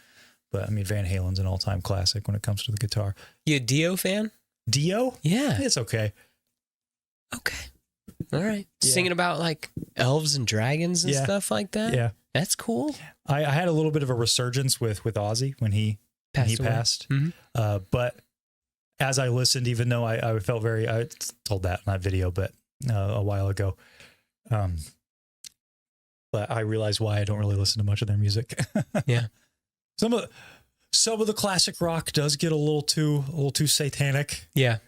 But I mean, Van Halen's an all-time classic when it comes to the guitar. You a Dio fan? Dio? Yeah. It's okay. Okay. All right. Yeah. Singing about like elves and dragons and Yeah. stuff like that. Yeah. That's cool. I had a little bit of a resurgence with Ozzy when he Passed away. passed. Mhm. But as I listened, even though I felt very, I told that in that video, but a while ago. But I realized why I don't really listen to much of their music. Yeah. Some of the classic rock does get a little too satanic. Yeah.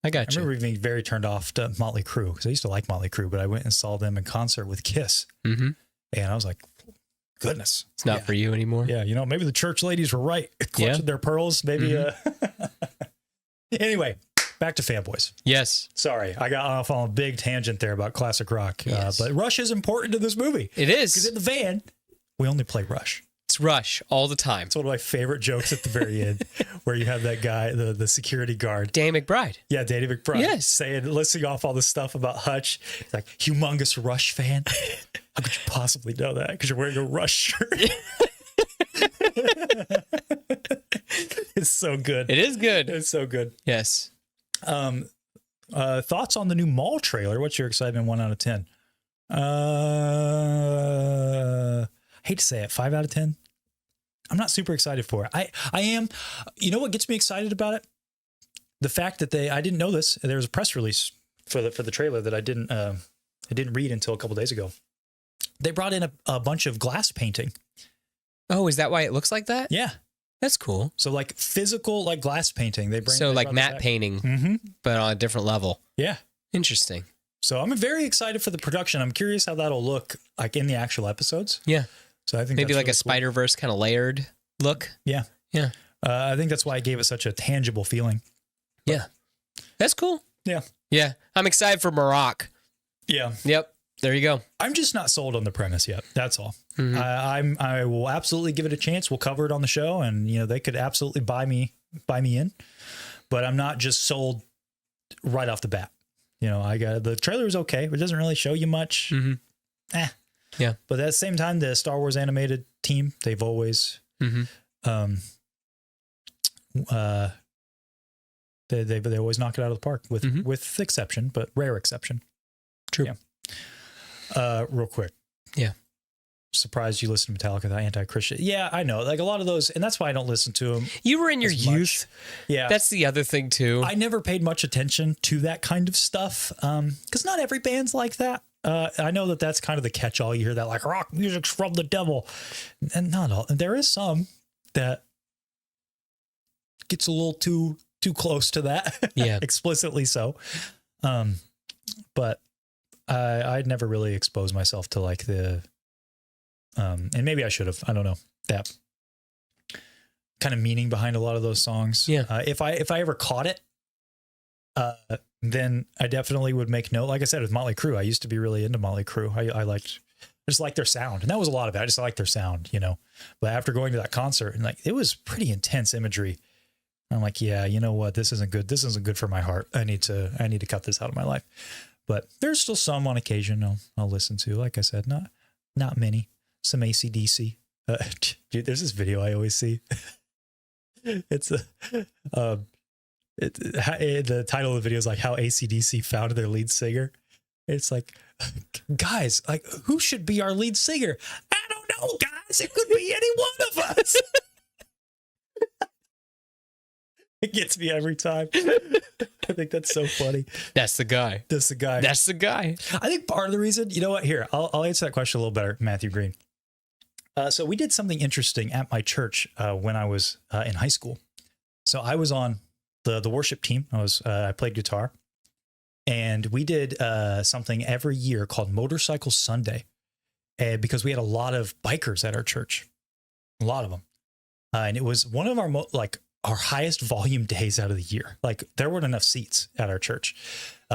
I I got you. remember being very turned off to Motley Crue because I used to like Motley Crue, but I went and saw them in concert with Kiss, Mm-hmm. and I was like, goodness, It's not for you anymore. Yeah, maybe the church ladies were right, clutching their pearls. Maybe. Anyway, back to Fanboys. Yes. Sorry, I got off on a big tangent there about classic rock. Yes. But Rush is important to this movie It because is. in the van we only play Rush. It's Rush all the time. It's one of my favorite jokes at the very end, where you have that guy, the security guard. Dan McBride. Yeah, Danny McBride. Yes. Listing off all this stuff about Hutch. He's like, humongous Rush fan. How could you possibly know that? Because you're wearing a Rush shirt. It's so good. It is good. It's so good. Yes. Thoughts on the new Mall trailer? What's your excitement? 1 out of 10. Hate to say it, 5 out of 10. I'm not super excited for it. I am. You know what gets me excited about it? The fact that I didn't know this. There was a press release for the trailer that I didn't read until a couple days ago. They brought in a bunch of glass painting. Oh, is that why it looks like that? Yeah. That's cool. So like physical, like glass painting. They like brought matte that back. painting, Mm-hmm. but on a different level. Yeah. Interesting. So I'm very excited for the production. I'm curious how that'll look like in the actual episodes. Yeah. So I think Maybe that's like really a Spider-Verse kind of layered look. Yeah. Yeah. I think that's why I gave it such a tangible feeling. Yeah. That's cool. Yeah. Yeah. I'm excited for Maroc. Yeah. Yep. There you go. I'm just not sold on the premise yet. That's all. Mhm. I will absolutely give it a chance. We'll cover it on the show, and they could absolutely buy me in, but I'm not just sold right off the bat. I got the trailer is okay, but it doesn't really show you much. Mm-hmm. Yeah. But at the same time, the Star Wars animated team, they've always Mm-hmm. they always knock it out of the park with exception, but rare exception. True. Yeah. Real quick. Yeah. Surprised you listen to Metallica, the anti-Christian. Yeah, I know. Like a lot of those, and that's why I don't listen to them. You were in your as much. youth. Yeah. That's the other thing too. I never paid much attention to that kind of stuff. Because not every band's like that. I know that that's kind of the catch-all. You hear that like rock music's from the devil, and not all. And there is some that gets a little too close to that. Yeah. Explicitly so. But I'd never really exposed myself to like the, and maybe I should have. I don't know that kind of meaning behind a lot of those songs. Yeah. If I ever caught it, then I definitely would make note. Like I said, with Motley Crue, I used to be really into Motley Crue. I just liked their sound, and that was a lot of it. I just liked their sound, But after going to that concert, and like it was pretty intense imagery, I'm like, yeah, you know what? This isn't good. This isn't good for my heart. I need to cut this out of my life. But there's still some on occasion I'll listen to. Like I said, not many. Some AC/DC. Dude, there's this video I always see. It's the title of the video is like how AC/DC found their lead singer. It's like, guys, like who should be our lead singer? I don't know, guys. It could be any one of us. It gets me every time. I think that's so funny. That's the guy. That's the guy. That's the guy. I think part of the reason, you know what? Here, I'll answer that question a little better, Matthew Green. So we did something interesting at my church when I was in high school. So I was on the worship team. I played guitar, and we did something every year called Motorcycle Sunday, because we had a lot of bikers at our church, a lot of them, and it was one of our highest volume days out of the year. Like there weren't enough seats at our church.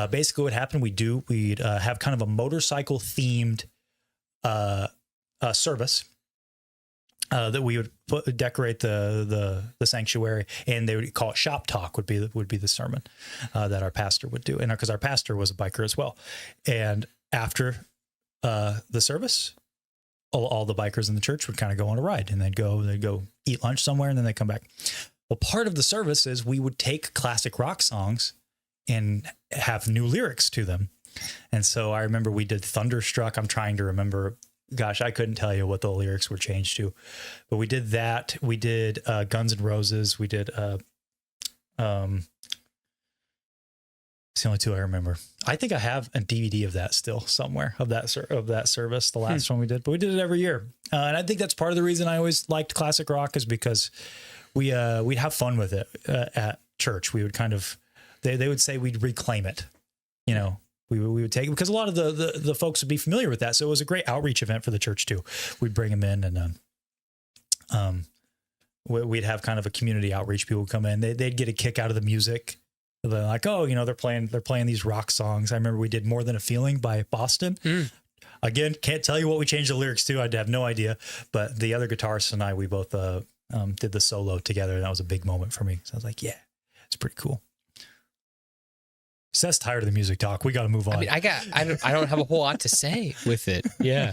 Basically what happened, we'd have kind of a motorcycle themed service that we would decorate the sanctuary, and they would call it shop talk would be the sermon that our pastor would do. And because our pastor was a biker as well. And after the service, all the bikers in the church would kind of go on a ride and they'd go eat lunch somewhere and then they'd come back. Well, part of the service is we would take classic rock songs and have new lyrics to them. And so I remember we did Thunderstruck. I'm trying to remember. Gosh, I couldn't tell you what the lyrics were changed to, but we did that. We did Guns N' Roses. We did it's the only two I remember. I think I have a DVD of that still somewhere of that service, the last one we did, but we did it every year. And I think that's part of the reason I always liked classic rock is because we'd have fun with it at church. We would kind of, they would say we'd reclaim it, you know, we would take it because a lot of the folks would be familiar with that. So it was a great outreach event for the church too. We'd bring them in and, we'd have kind of a community outreach. People would come in, they'd get a kick out of the music. They're like, oh, you know, they're playing these rock songs. I remember we did More Than a Feeling by Boston. Again, can't tell you what we changed the lyrics to. I'd have no idea. But the other guitarists and I, we both did the solo together. And that was a big moment for me. So I was like, yeah, it's pretty cool. Seth's tired of the music talk. We got to move on. I mean, I don't have a whole lot to say with it. Yeah.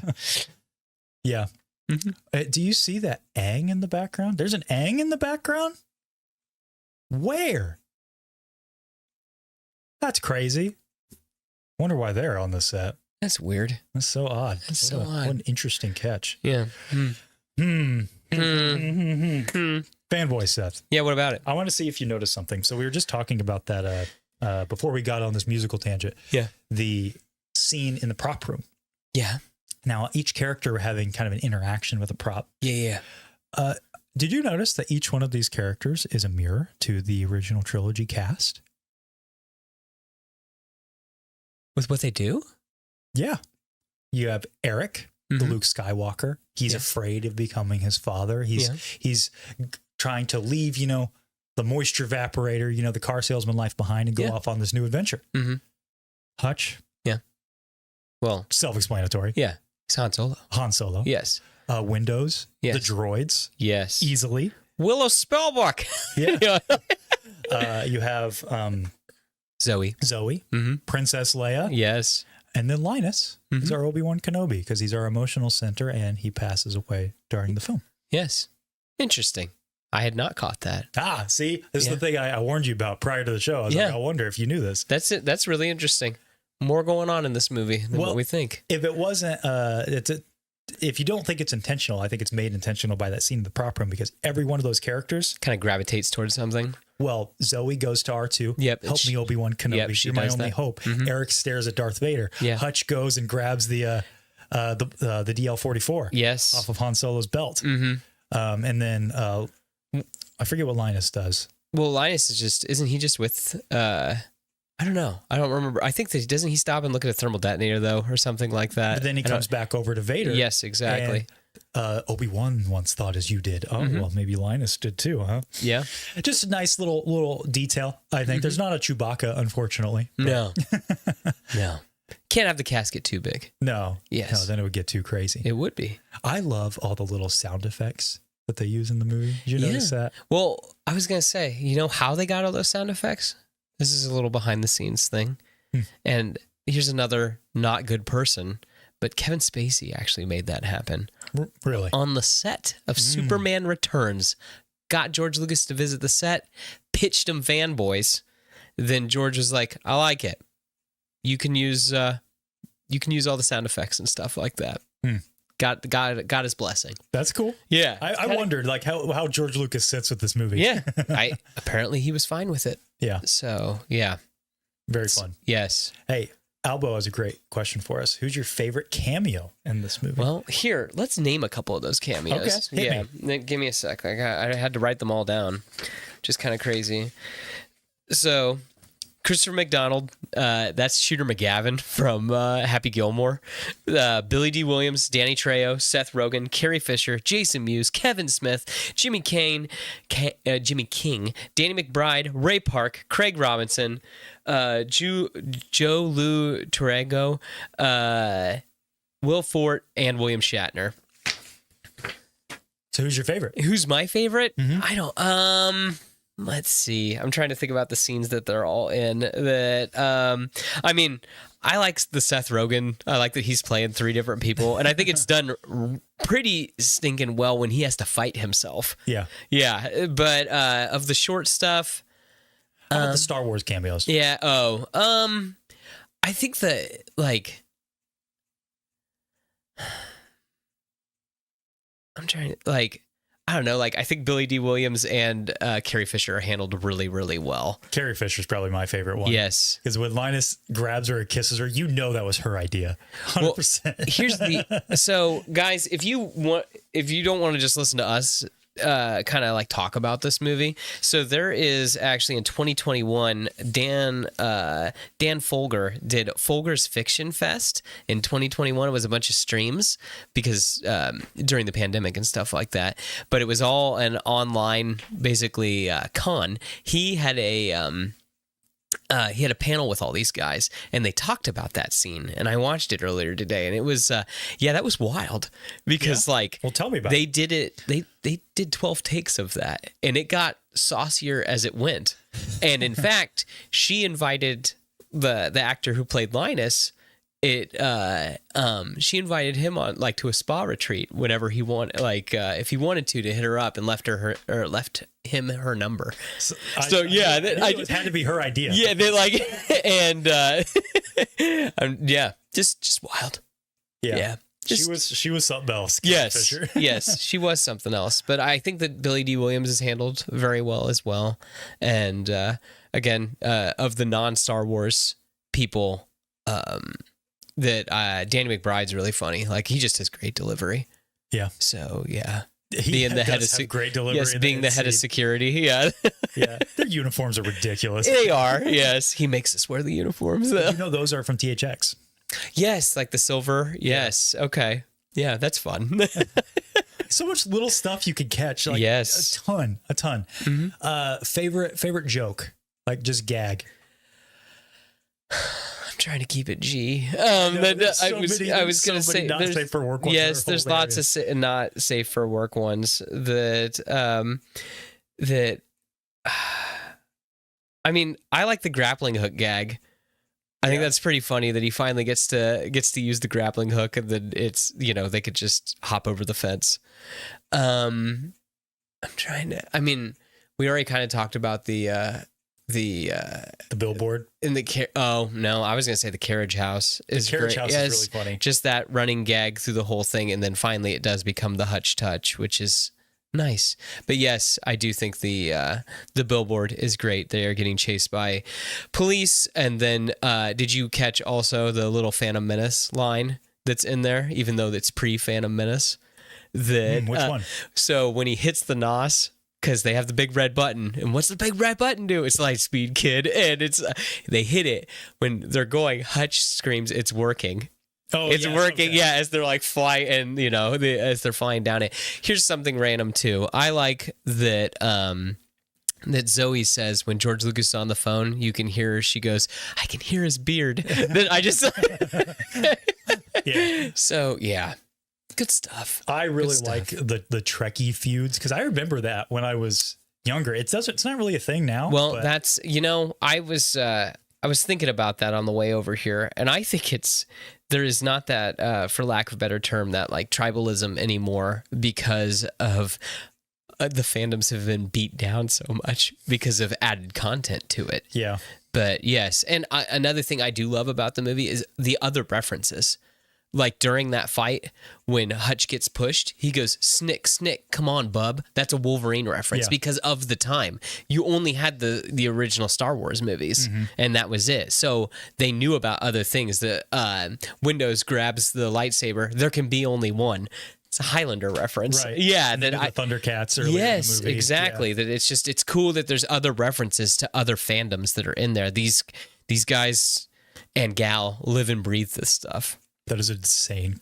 Yeah. Mm-hmm. Do you see that Aang in the background? There's an Aang in the background? Where? That's crazy. Wonder why they're on the set. That's weird. That's so odd. That's so odd. What an interesting catch. Yeah. Fanboy Seth. Yeah, what about it? I want to see if you noticed something. So we were just talking about that before we got on this musical tangent. Yeah. The scene in the prop room. Yeah. Now, each character having kind of an interaction with a prop. Yeah. Did you notice that each one of these characters is a mirror to the original trilogy cast? With what they do? Yeah. You have Eric, the Luke Skywalker. He's afraid of becoming his father. He's trying to leave, you know, the moisture evaporator, you know, the car salesman life behind and go off on this new adventure. Hutch. Yeah. Well, self-explanatory. Yeah. It's Han Solo. Yes. Windows. Yes. The droids. Yes. Easily. Willow Spellbook. Yeah. You have Zoe, Princess Leia. Yes. And then Linus is our Obi-Wan Kenobi because he's our emotional center and he passes away during the film. Yes. Interesting. I had not caught that. See, this is the thing I warned you about prior to the show. I was like, I wonder if you knew this. That's it. That's really interesting. More going on in this movie than what we think. If it wasn't, if you don't think it's intentional, I think it's made intentional by that scene in the prop room because every one of those characters kind of gravitates towards something. Well, Zoe goes to R2. Yep. Help me, Obi-Wan Kenobi. You're my only hope. Eric stares at Darth Vader. Yeah. Hutch goes and grabs the DL-44. Yes. Off of Han Solo's belt. And then I forget what Linus does. Well, Linus isn't he just with I don't know. I don't remember. I think that doesn't he stop and look at a thermal detonator though, or something like that. But then he comes back over to Vader. Yes, exactly. And, Obi-Wan once thought as you did. Oh, well, maybe Linus did too, huh? Yeah. Just a nice little detail, I think. There's not a Chewbacca, unfortunately. No. No. Can't have the casket too big. No. Yes. No, then it would get too crazy. It would be. I love all the little sound effects that they use in the movie. Did you notice that? Well, I was going to say, you know how they got all those sound effects? This is a little behind the scenes thing. And here's another not good person, but Kevin Spacey actually made that happen. Really? On the set of Superman Returns. Got George Lucas to visit the set, pitched him Fanboys. Then George was like, I like it. You can use all the sound effects and stuff like that. Got his blessing. That's cool. Yeah. I wondered like how George Lucas sits with this movie. Yeah. Apparently he was fine with it. Yeah. So, yeah. Very fun. Yes. Hey, Albo has a great question for us. Who's your favorite cameo in this movie? Well, here, let's name a couple of those cameos. Okay. Hit me. Give me a sec. I had to write them all down. Just kind of crazy. So, Christopher McDonald, that's Shooter McGavin from Happy Gilmore. Billy D. Williams, Danny Trejo, Seth Rogen, Carrie Fisher, Jason Mewes, Kevin Smith, Jimmy King, Danny McBride, Ray Park, Craig Robinson, Joe Lou Torrego, Will Forte, and William Shatner. So who's your favorite? Who's my favorite? I don't... Let's see. I'm trying to think about the scenes that they're all in. I mean, I like the Seth Rogen. I like that he's playing 3 different people, and I think it's done pretty stinking well when he has to fight himself. Yeah. Yeah, but of the short stuff, How about the Star Wars cameos? yeah. Oh, I think that like. I'm trying to like, I don't know, like I think Billy D. Williams and Carrie Fisher are handled really, really well. Carrie Fisher's probably my favorite one. Yes. Because when Linus grabs her and kisses her, you know that was her idea. 100%. Well, here's the so guys, if you don't want to just listen to us kind of like talk about this movie, so there is actually in 2021 Dan Folger did Folger's Fiction Fest in 2021. It was a bunch of streams because during the pandemic and stuff like that, but it was all an online basically con. He had a panel with all these guys, and they talked about that scene. And I watched it earlier today, and it was, that was wild because, like, well, tell me about they did it. They did 12 takes of that, and it got saucier as it went. And in fact, she invited the actor who played Linus. She invited him on like to a spa retreat whenever he wanted, like if he wanted to hit her up, and left him her number. It had to be her idea. Yeah, they like, and just wild. Yeah. She was something else. Yes, Fisher. yes, she was something else. But I think that Billy D. Williams is handled very well as well. And again, of the non-Star Wars people, that Danny McBride's really funny. Like he just has great delivery. Yeah. So yeah. He Being the head of great delivery. Yes, being the head of security. Yeah. Yeah. Their uniforms are ridiculous. They are. Yes. He makes us wear the uniforms. You know, those are from THX. Yes, like the silver. Yes. Yeah. Okay. Yeah, that's fun. So much little stuff you could catch. Like, yes. A ton. Mm-hmm. Favorite joke, like just gag. I'm trying to keep it G. I was going to say, not safe for work ones. Yes, there's lots of not safe for work ones that I mean, I like the grappling hook gag. I think that's pretty funny that he finally gets to use the grappling hook, and then it's, they could just hop over the fence. I'm trying to. I mean, we already kind of talked about the billboard in the I was gonna say the carriage house is great. House is really funny. Just that running gag through the whole thing, and then finally it does become the hutch touch, which is nice. But yes, I do think the billboard is great. They are getting chased by police, and then did you catch also the little Phantom Menace line that's in there, even though it's pre-Phantom Menace? Which one? So when he hits the NOS, because they have the big red button, and what's the big red button do? It's Lightspeed, kid, and it's they hit it when they're going. Hutch screams, "It's working." Oh, it's working, okay. Yeah. As they're like flying, and as they're flying down it. Here's something random too. I like that. That Zoe says when George Lucas is on the phone, you can hear her. She goes, "I can hear his beard." That I just. Yeah. So yeah. Good stuff. I really like the Trekkie feuds because I remember that when I was younger. It's not really a thing now. Well, that's I was thinking about that on the way over here, and I think there is not that for lack of a better term, that like tribalism anymore because of the fandoms have been beat down so much because of added content to it. Yeah. But yes, and another thing I do love about the movie is the other references. Like during that fight, when Hutch gets pushed, he goes, "Snick, snick, come on, bub." That's a Wolverine reference because of the time. You only had the original Star Wars movies, and that was it. So they knew about other things. The Windows grabs the lightsaber. There can be only one. It's a Highlander reference. Right. Yeah. The Thundercats earlier yes, in the movie. Exactly. Yeah. That it's cool that there's other references to other fandoms that are in there. These guys and gal live and breathe this stuff. That is an insane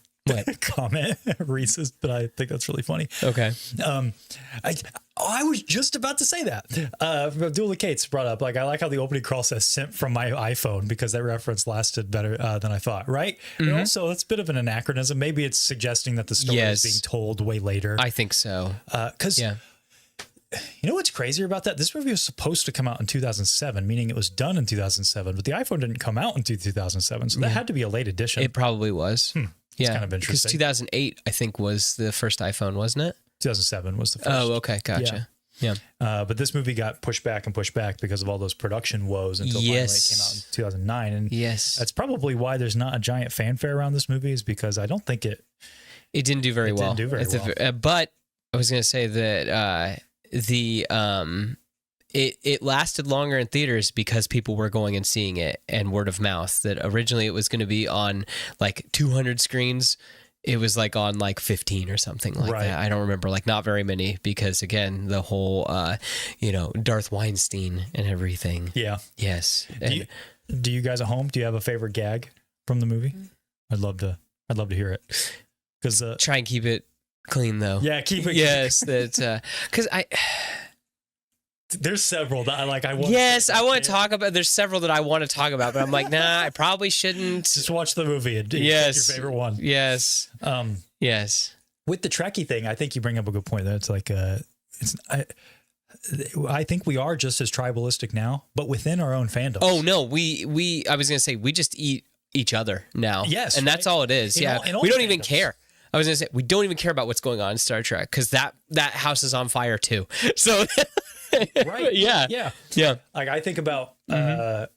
comment, Reese's, but I think that's really funny. Okay. I was just about to say that. Dual Kate's brought up, like, I like how the opening crawl says "sent from my iPhone" because that reference lasted better than I thought, right? Mm-hmm. And also, that's a bit of an anachronism. Maybe it's suggesting that the story is being told way later. I think so. Because You know what's crazier about that? This movie was supposed to come out in 2007, meaning it was done in 2007, but the iPhone didn't come out until 2007, so that had to be a late edition. It probably was. Yeah, kind of because interesting. 2008, I think, was the first iPhone, wasn't it? 2007 was the first. Oh, okay, gotcha. Yeah. But this movie got pushed back because of all those production woes until finally it came out in 2009. And that's probably why there's not a giant fanfare around this movie, is because I don't think it didn't do very well. Didn't do very well. But I was going to say that it lasted longer in theaters because people were going and seeing it, and word of mouth. That originally it was going to be on like 200 screens. It was like on like 15 or something like that. I don't remember, like not very many, because again, the whole, Darth Weinstein and everything. Yeah. Yes. Do you guys at home, do you have a favorite gag from the movie? I'd love to hear it. Because try and keep it clean though. Yeah, keep it. Yes, that's because there's several that I like. I want to talk about. There's several that I want to talk about, but I'm like, nah, I probably shouldn't. Just watch the movie and pick your favorite one. Yes. Yes. With the Trekkie thing, I think you bring up a good point. That it's like I think we are just as tribalistic now, but within our own fandom. Oh no, I was gonna say we just eat each other now. Yes, and that's all it is. In all we don't even fandoms. care. I was gonna say we don't even care about what's going on in Star Trek, because that house is on fire too. So. Right. Yeah. Like I think about like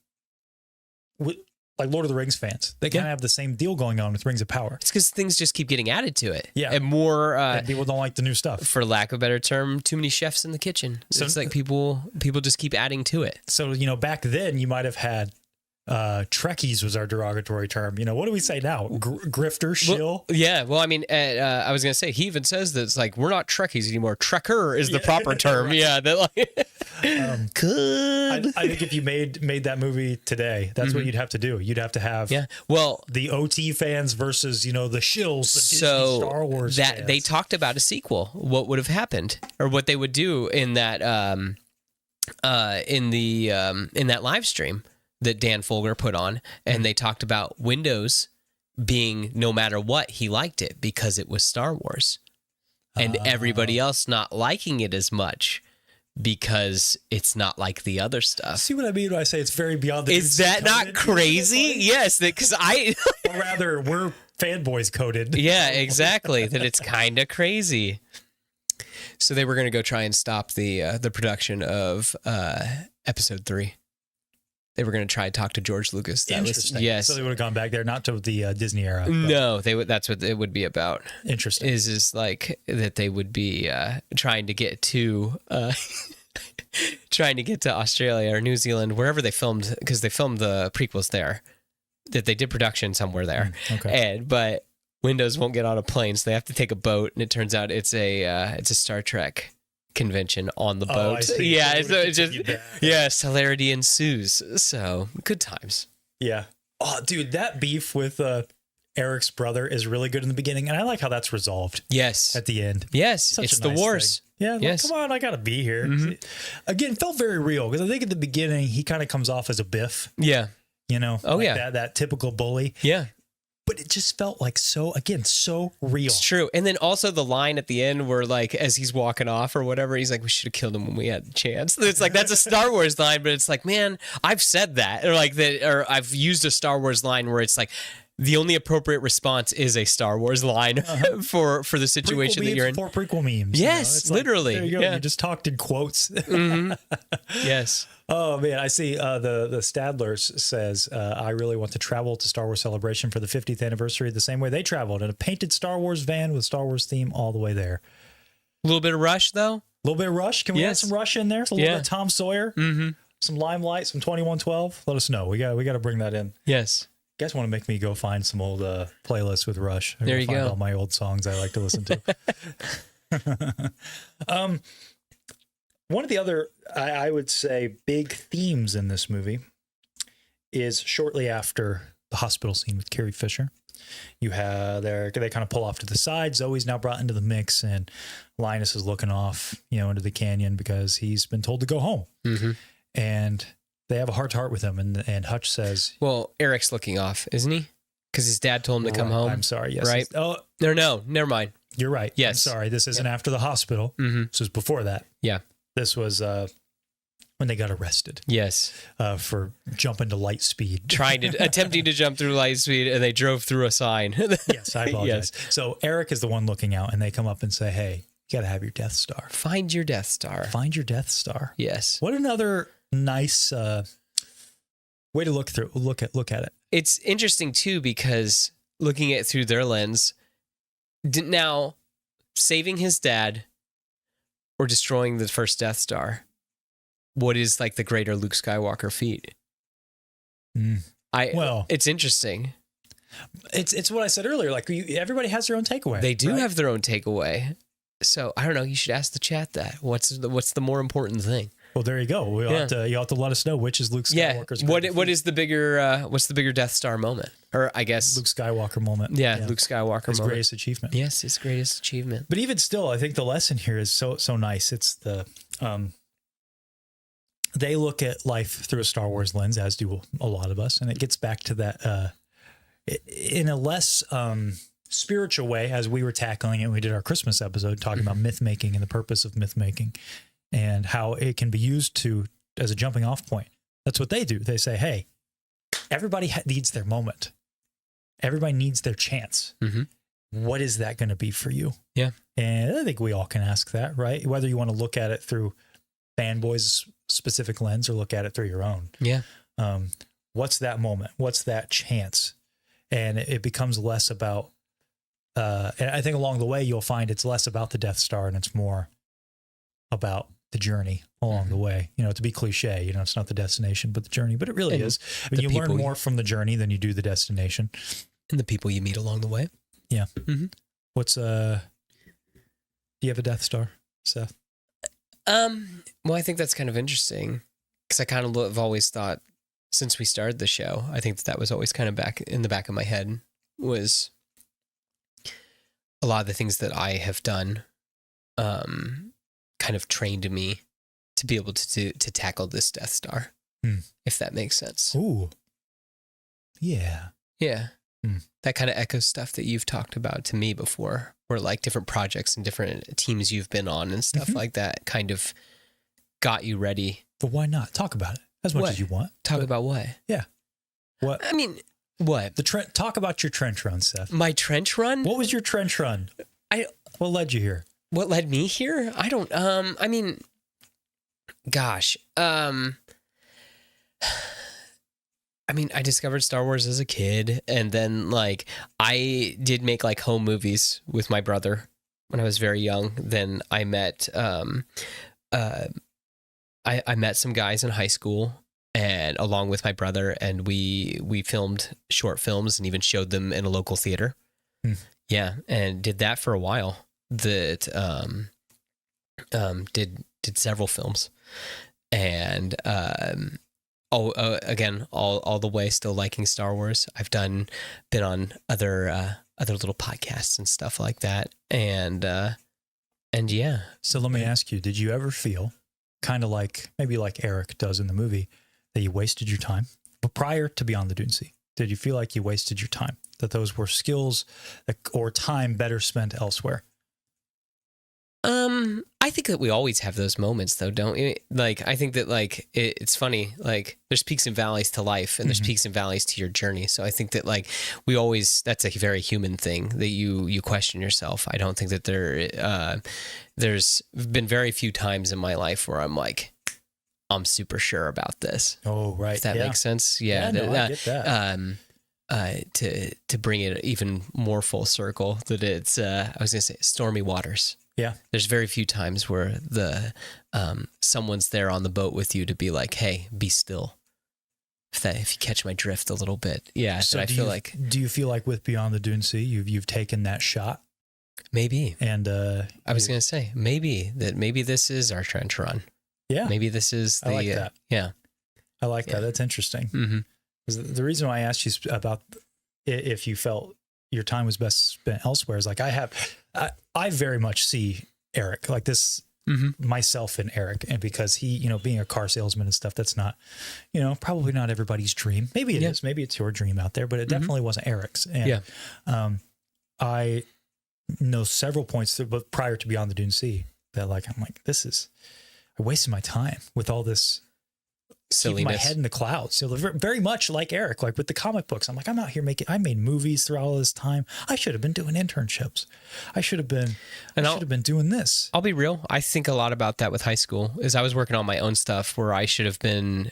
Lord of the Rings fans. They kind of have the same deal going on with Rings of Power. It's because things just keep getting added to it. Yeah. And more and people don't like the new stuff. For lack of a better term, too many chefs in the kitchen. So it's like people just keep adding to it. So, back then you might have had Trekkies was our derogatory term. What do we say now? Grifter, shill? Well, yeah. Well, I mean, I was going to say, he even says that it's like, we're not Trekkies anymore. Trekker is the proper term. Right. Yeah. Good. I think if you made that movie today, that's what you'd have to do. You'd have to have the OT fans versus, the shills, the Disney Star Wars fans. They talked about a sequel, what would have happened, or what they would do in that in that live stream that Dan Folger put on, and they talked about Windows being, no matter what, he liked it because it was Star Wars, and everybody else not liking it as much because it's not like the other stuff. See what I mean when I say it's very beyond the... Is that not crazy? Yes, because or rather, we're fanboys coded. Yeah, exactly. That it's kind of crazy. So they were going to go try and stop the production of episode 3. They were going to try and talk to George Lucas. Interesting. Yes. So they would have gone back there, not to the Disney era. But... No, that's what it would be about. Interesting. Is like that they would be trying to get to Australia or New Zealand, wherever they filmed, because they filmed the prequels there. That they did production somewhere there. Okay. But Windows won't get on a plane, so they have to take a boat, and it turns out it's a Star Trek convention on the boat. I see. Yeah, so it's just hilarity ensues. So good times. Yeah. Oh, dude, that beef with Eric's brother is really good in the beginning, and I like how that's resolved. Yes. At the end. Yes, it's the wars. Thing. Yeah. Yes. Like, come on, I gotta be here. Mm-hmm. Again, felt very real, because I think at the beginning he kind of comes off as a Biff. Yeah. Oh, like that typical bully. Yeah. But it just felt like so real. It's true. And then also the line at the end where, like, as he's walking off or whatever, he's like, we should have killed him when we had the chance. It's like, that's a Star Wars line, but it's like, man, I've said that. Or I've used a Star Wars line where it's like, the only appropriate response is a Star Wars line for the situation that you're in. For prequel memes. Yes, it's literally. Like, there you go. Yeah. You just talked in quotes. Mm-hmm. Yes. Oh man, I see. The Stadlers says, I really want to travel to Star Wars Celebration for the 50th anniversary the same way they traveled, in a painted Star Wars van with Star Wars theme all the way there. A little bit of Rush though. A little bit of Rush. Can we add some Rush in there? A little bit of Tom Sawyer. Mm-hmm. Some Limelight. Some 2112. Let us know. We got to bring that in. Yes. You guys want to make me go find some old playlists with Rush? There you find go. All my old songs I like to listen to. One of the other, I would say, big themes in this movie is shortly after the hospital scene with Carrie Fisher. You have they kind of pull off to the side. Zoe's now brought into the mix, and Linus is looking off, into the canyon because he's been told to go home. Mm-hmm. And they have a heart-to-heart with him, and Hutch says... Well, Eric's looking off, isn't he? Because his dad told him to come home. I'm sorry, yes. Right? No, never mind. You're right. Yes. I'm sorry, this isn't after the hospital. Mm-hmm. This is before that. Yeah. This was when they got arrested Yes. for jumping to light speed. Attempting to jump through light speed, and they drove through a sign. Yes, I apologize. So Eric is the one looking out, and they come up and say, "Hey, you got to have your Death Star. Find your Death Star. Find your Death Star." Yes. What another nice way to look at it. It's interesting too, because looking at it through their lens, now saving his dad or destroying the first Death Star, what is like the greater Luke Skywalker feat? It's interesting. It's what I said earlier. Like everybody has their own takeaway. They do right? have their own takeaway. So I don't know. You should ask the chat that. What's the more important thing? Well, there you go. You'll have to let us know which is Luke Skywalker's. Yeah. What is the bigger? What's the bigger Death Star moment? Or I guess Luke Skywalker moment. Yeah, Luke Skywalker his moment. greatest achievement. Yes, his greatest achievement. But even still, I think the lesson here is so nice. It's the they look at life through a Star Wars lens, as do a lot of us, and it gets back to that in a less spiritual way, as we were tackling it. We did our Christmas episode talking about myth making and the purpose of myth making, and how it can be used as a jumping off point. That's what they do. They say, "Hey, everybody needs their moment. Everybody needs their chance. Mm-hmm. What is that going to be for you?" Yeah. And I think we all can ask that, right? Whether you want to look at it through Fanboys' specific lens or look at it through your own. Yeah. What's that moment? What's that chance? And it becomes less about, and I think along the way, you'll find it's less about the Death Star and it's more about the journey along the way. To be cliche, it's not the destination, but the journey. But it really is. I mean, you learn more from the journey than you do the destination. And the people you meet along the way. Yeah. Mm-hmm. What's, do you have a Death Star, Seth? Well, I think that's kind of interesting, because I kind of have always thought, since we started the show, I think that was always kind of back in the back of my head, was a lot of the things that I have done, kind of trained me to be able to tackle this Death Star, if that makes sense. Ooh. Yeah. Yeah. That kind of echoes stuff that you've talked about to me before, where like different projects and different teams you've been on and stuff like that kind of got you ready. But why not? Talk about it as much as you want. Talk about what? Yeah. What? I mean, what? Talk about your trench run, Seth. My trench run? What was your trench run? What led you here? What led me here? I don't, I mean, gosh, I mean, I discovered Star Wars as a kid, and then like I did make like home movies with my brother when I was very young. Then I met I met some guys in high school, and along with my brother, and we filmed short films and even showed them in a local theater. Yeah, and did that for a while. That did several films, and again, all the way still liking Star Wars. I've been on other little podcasts and stuff like that, and yeah. So let me ask you: did you ever feel kind of like maybe like Eric does in the movie that you wasted your time? But prior to BeyondtheDuneSea, did you feel like you wasted your time? That those were skills or time better spent elsewhere? I think that we always have those moments, though, don't we? Like, I think that like it's funny. Like, there's peaks and valleys to life, and there's peaks and valleys to your journey. So I think that like that's a very human thing that you question yourself. I don't think that there's been very few times in my life where I'm like, I'm super sure about this. Oh, right. If that makes sense. Yeah. I get that. To bring it even more full circle, that it's I was gonna say stormy waters. Yeah. There's very few times where someone's there on the boat with you to be like, hey, be still. If you catch my drift a little bit. Yeah. So do you feel like with BeyondtheDuneSea, you've taken that shot? Maybe. And I was going to say, maybe this is our trench run. Yeah. Maybe this is I like that. Yeah. I like that. That's interesting. Mm-hmm. The reason why I asked you about if you felt your time was best spent elsewhere is like I very much see Eric like this, myself in Eric, and because he, being a car salesman and stuff, that's not, probably not everybody's dream. Maybe it is. Maybe it's your dream out there, but it definitely wasn't Eric's. And I know several points but prior to BeyondtheDuneSea that like I'm like, I wasted my time with all this keeping my Silliness. head in the clouds. So very much like Eric, like with the comic books. I'm like, I'm out here I made movies throughout all this time. I should have been doing internships. I should have been doing this. I'll be real. I think a lot about that with high school. Is I was working on my own stuff where I should have been.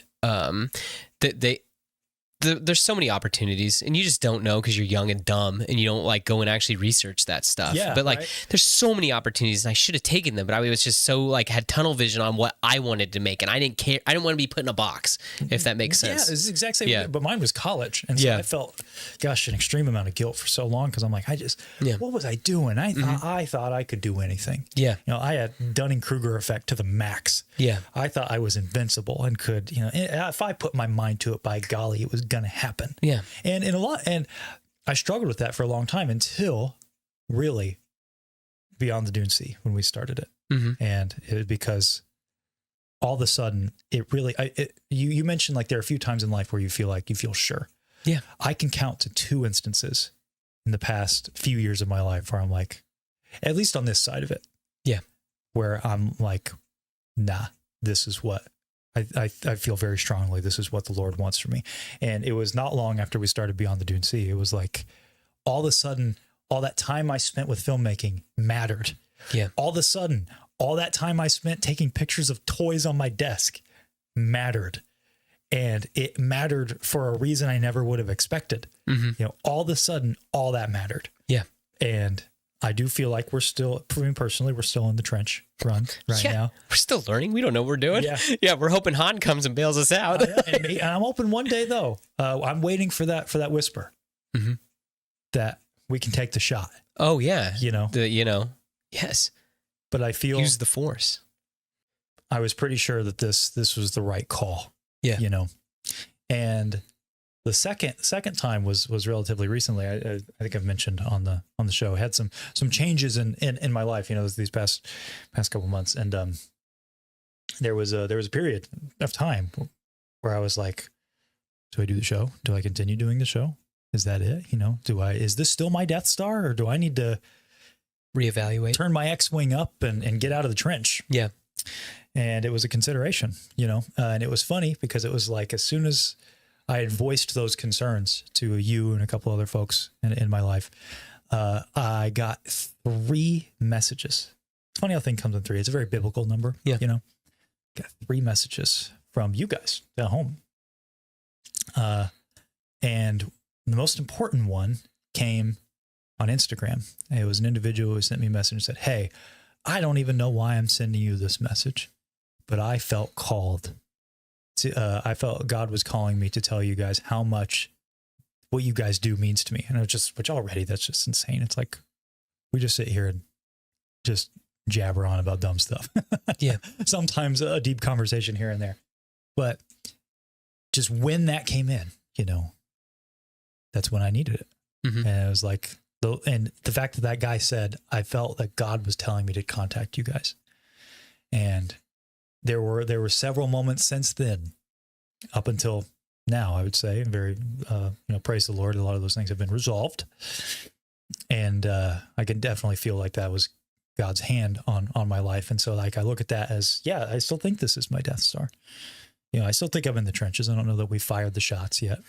There's so many opportunities, and you just don't know because you're young and dumb, and you don't like go and actually research that stuff. Yeah, but like, right. there's so many opportunities, and I should have taken them, but I was just so like had tunnel vision on what I wanted to make, and I didn't care. I didn't want to be put in a box, if that makes sense. Yeah, it's the exact same. Yeah. But mine was college, and so Yeah. I felt, gosh, an extreme amount of guilt for so long because I'm like, what was I doing? I thought I could do anything. Yeah. You know, I had Dunning-Kruger effect to the max. Yeah. I thought I was invincible and could, you know, if I put my mind to it, by golly, it was gonna happen. Yeah. And I struggled with that for a long time until really BeyondtheDuneSea when we started it. Mm-hmm. And it was because all of a sudden it really, you mentioned like there are a few times in life where you feel sure. Yeah. I can count to 2 instances in the past few years of my life where I'm like, at least on this side of it. Yeah. Where I'm like, nah, this is what I feel very strongly. This is what the Lord wants from me. And it was not long after we started BeyondtheDuneSea. It was like all of a sudden, all that time I spent with filmmaking mattered. Yeah. All of a sudden, all that time I spent taking pictures of toys on my desk mattered. And it mattered for a reason I never would have expected. Mm-hmm. You know, all of a sudden, all that mattered. Yeah. And I do feel like we're still, for me personally, we're still in the trench run right now. We're still learning. We don't know what we're doing. Yeah. We're hoping Han comes and bails us out. And I'm hoping one day though, I'm waiting for that whisper Mm-hmm. that we can take the shot. Oh yeah. You know, Yes. but I feel Use the Force. I was pretty sure that this was the right call. Yeah. You know, and the second time was relatively recently. I think I've mentioned on the show. I had some changes in my life, you know, these past couple months, and there was a period of time where I was like, do I do the show? Do I continue doing the show? Is that it? You know, is this still my Death Star, or do I need to Reevaluate. turn my X-wing up and get out of the trench? Yeah. And it was a consideration, you know, and it was funny because it was like, as soon as I had voiced those concerns to you and a couple other folks in my life, I got 3 messages. It's funny how thing comes in 3. It's a very biblical number. Yeah. You know, got 3 messages from you guys at home. And the most important one came on Instagram. It was an individual who sent me a message and said, "Hey, I don't even know why I'm sending you this message, but I felt called to, I felt God was calling me to tell you guys how much what you guys do means to me." And it was just, which already, that's just insane. It's like, we just sit here and just jabber on about dumb stuff. Yeah. Sometimes a deep conversation here and there, but just when that came in, you know, that's when I needed it. Mm-hmm. And it was like, and the fact that guy said, I felt that God was telling me to contact you guys. And there were several moments since then, up until now, I would say, very, praise the Lord. A lot of those things have been resolved. And I can definitely feel like that was God's hand on my life. And so like, I look at that as, yeah, I still think this is my Death Star. You know, I still think I'm in the trenches. I don't know that we fired the shots yet.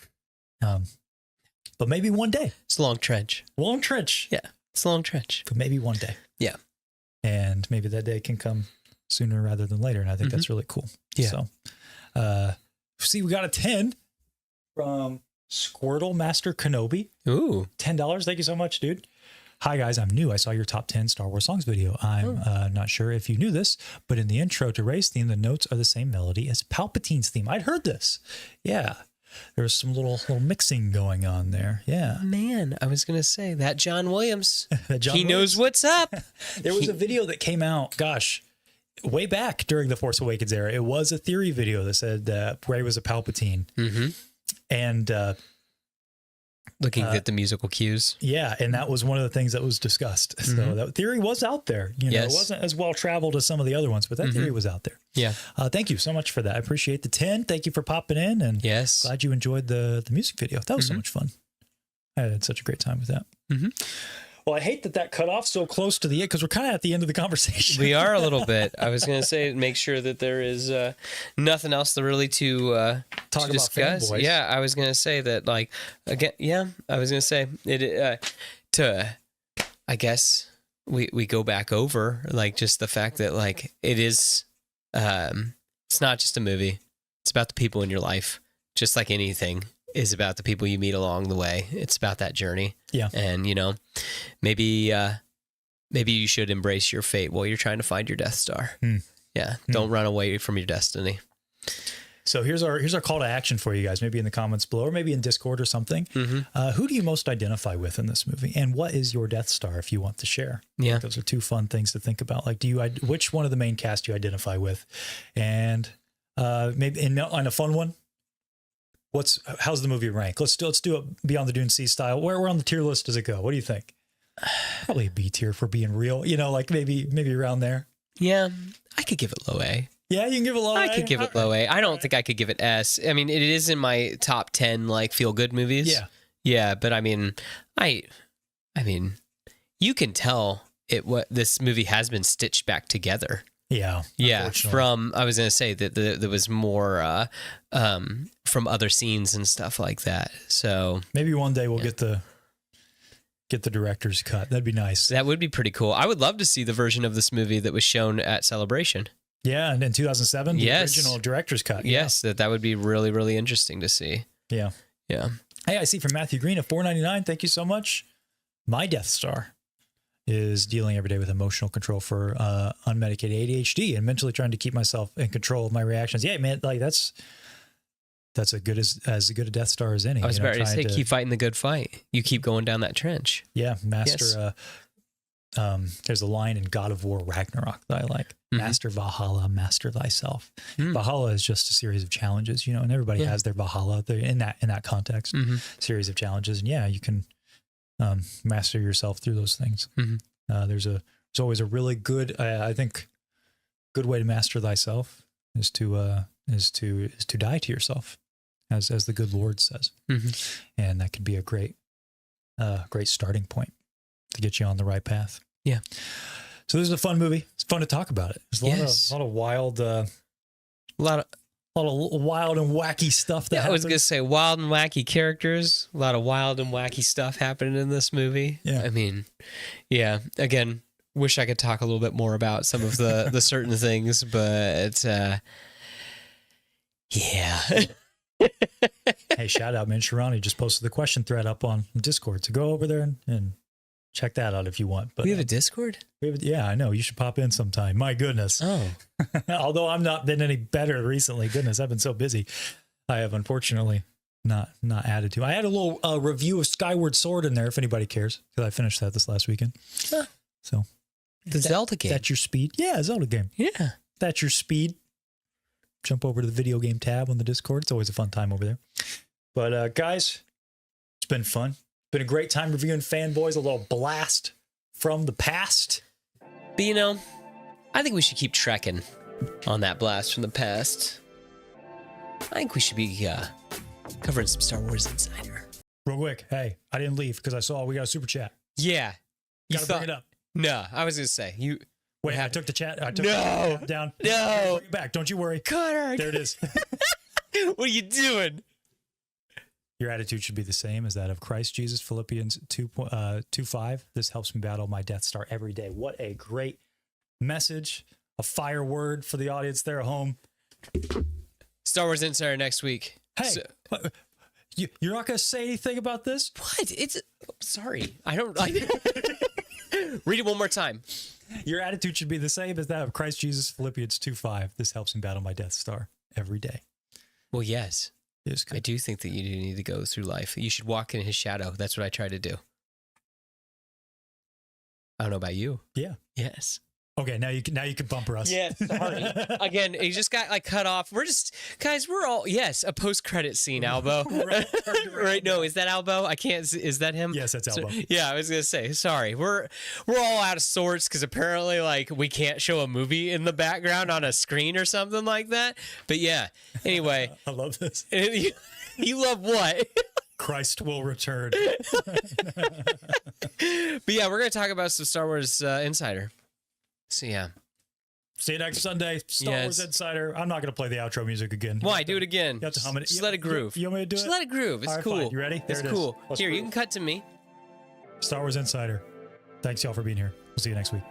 But maybe one day. It's a long trench. Long trench. Yeah. It's a long trench. But maybe one day. Yeah. And maybe that day can come sooner rather than later. And I think that's really cool. Yeah. So, see, we got a 10 from Squirtle Master Kenobi. Ooh. $10. Thank you so much, dude. Hi, guys. I'm new. I saw your top 10 Star Wars songs video. I'm not sure if you knew this, but in the intro to Rey's theme, the notes are the same melody as Palpatine's theme. I'd heard this. Yeah. There's some little mixing going on there. Yeah. Man, I was going to say that John Williams. John He knows Williams. what's up. There was a video that came out, gosh, way back during the Force Awakens era. It was a theory video that said that Rey was a Palpatine. Mm-hmm. And Looking at the musical cues. yeah, and that was one of the things that was discussed. So that theory was out there. You know, Yes. it wasn't as well traveled as some of the other ones, but that theory was out there. Yeah. Thank you so much for that. I appreciate the 10. Thank you for popping in, and Yes. glad you enjoyed the music video. That was so much fun. I had such a great time with that. Mhm. Well, I hate that cut off so close to the end because we're kind of at the end of the conversation. We are a little bit. I was going to say, make sure that there is nothing else to really to Talk about discuss. Fanboys. Yeah, I was going to say that, like, again, yeah, I was going to say I guess we go back over, like, just the fact that, like, it is, it's not just a movie. It's about the people in your life, just like anything is about the people you meet along the way. It's about that journey. Yeah. And, you know, maybe you should embrace your fate while you're trying to find your Death Star. Yeah. Don't run away from your destiny. So here's our call to action for you guys, maybe in the comments below or maybe in Discord or something. Who do you most identify with in this movie? And what is your Death Star if you want to share? Yeah. Those are two fun things to think about. Like, which one of the main cast do you identify with? And maybe on a fun one, how's the movie rank? Let's do it Beyond the Dune Sea style. Where on the tier list does it go? What do you think? Probably a B tier for being real. You know, like maybe around there. Yeah. I could give it low A. Yeah, you can give it low A. I could give it low A. I don't think I could give it S. I mean, it is in my top 10 like feel good movies. Yeah. Yeah, but I mean, I mean, you can tell what this movie has been stitched back together. Yeah. Yeah, I was going to say that there was more from other scenes and stuff like that. So maybe one day we'll get the director's cut. That'd be nice. That would be pretty cool. I would love to see the version of this movie that was shown at Celebration. Yeah, and in 2007, the original director's cut. Yes, that would be really, really interesting to see. Yeah. Yeah. Hey, I see from Matthew Green at $4.99. Thank you so much. My Death Star is dealing every day with emotional control for unmedicated ADHD and mentally trying to keep myself in control of my reactions. Yeah, man, like that's as good a Death Star as any. I was about to say, keep fighting the good fight. You keep going down that trench. Yeah, master. Yes. There's a line in God of War Ragnarok that I like. Master Valhalla, master thyself. Valhalla is just a series of challenges, you know, and everybody has their Valhalla. They're in that context, series of challenges, and you can master yourself through those things. There's always a really good, I think, good way to master thyself is to die to yourself, as the good Lord says, and that could be a great starting point to get you on the right path. Yeah. So this is a fun movie. It's fun to talk about it. There's a lot of wild, a lot of wild and wacky stuff that happens. I was gonna say wild and wacky characters. A lot of wild and wacky stuff happening in this movie. Yeah. I mean, yeah. Again, wish I could talk a little bit more about some of the certain things, but yeah. Hey, shout out, man. Shirani just posted the question thread up on Discord. So go over there and check that out if you want. But we have a Discord? Yeah, I know. You should pop in sometime. My goodness. Oh. Although I've not been any better recently. Goodness, I've been so busy. I have unfortunately not added to. I had a little review of Skyward Sword in there if anybody cares, because I finished that this last weekend. Huh. So the Zelda game. That's your speed. Yeah, Zelda game. Yeah. That's your speed. Jump over to the video game tab on the Discord. It's always a fun time over there. But guys, it's been fun. Been a great time reviewing Fanboys, a little blast from the past. But you know, I think we should keep trekking on that blast from the past. I think we should be covering some Star Wars Insider. Real quick, hey, I didn't leave because I saw we got a super chat. Yeah. You gotta bring it up. No, I was gonna say you. Wait, I took the chat. I took the chat down. No. Bring it back. Don't you worry. Konnor. There it is. What are you doing? Your attitude should be the same as that of Christ Jesus, Philippians 2:5. This helps me battle my Death Star every day. What a great message. A fire word for the audience there at home. Star Wars Insider next week. Hey, you're not going to say anything about this? What? Sorry. I don't. Read it one more time. Your attitude should be the same as that of Christ Jesus, Philippians 2:5. This helps me battle my Death Star every day. Well, yes. I do think that you do need to go through life. You should walk in his shadow. That's what I try to do. I don't know about you. Yeah. Yes. Okay, now you can bumper us. Yeah, sorry. Again, he just got like cut off. We're all a post-credit scene, Albo. Right? No, is that Albo? I can't. Is that him? Yes, that's Albo. Yeah, I was gonna say. Sorry, we're all out of sorts because apparently, like, we can't show a movie in the background on a screen or something like that. But yeah. Anyway, I love this. You love what? Christ will return. But yeah, we're going to talk about some Star Wars Insider. So yeah. See you next Sunday. Star Wars Insider. I'm not going to play the outro music again. Why? Do it again. You have to hum it. Just let it groove. You want me to do Just it? let it groove. It's All right, cool. fine. You ready? There It's it is. cool. Let's Here, groove. you can cut to me. Star Wars Insider. Thanks y'all for being here. We'll see you next week.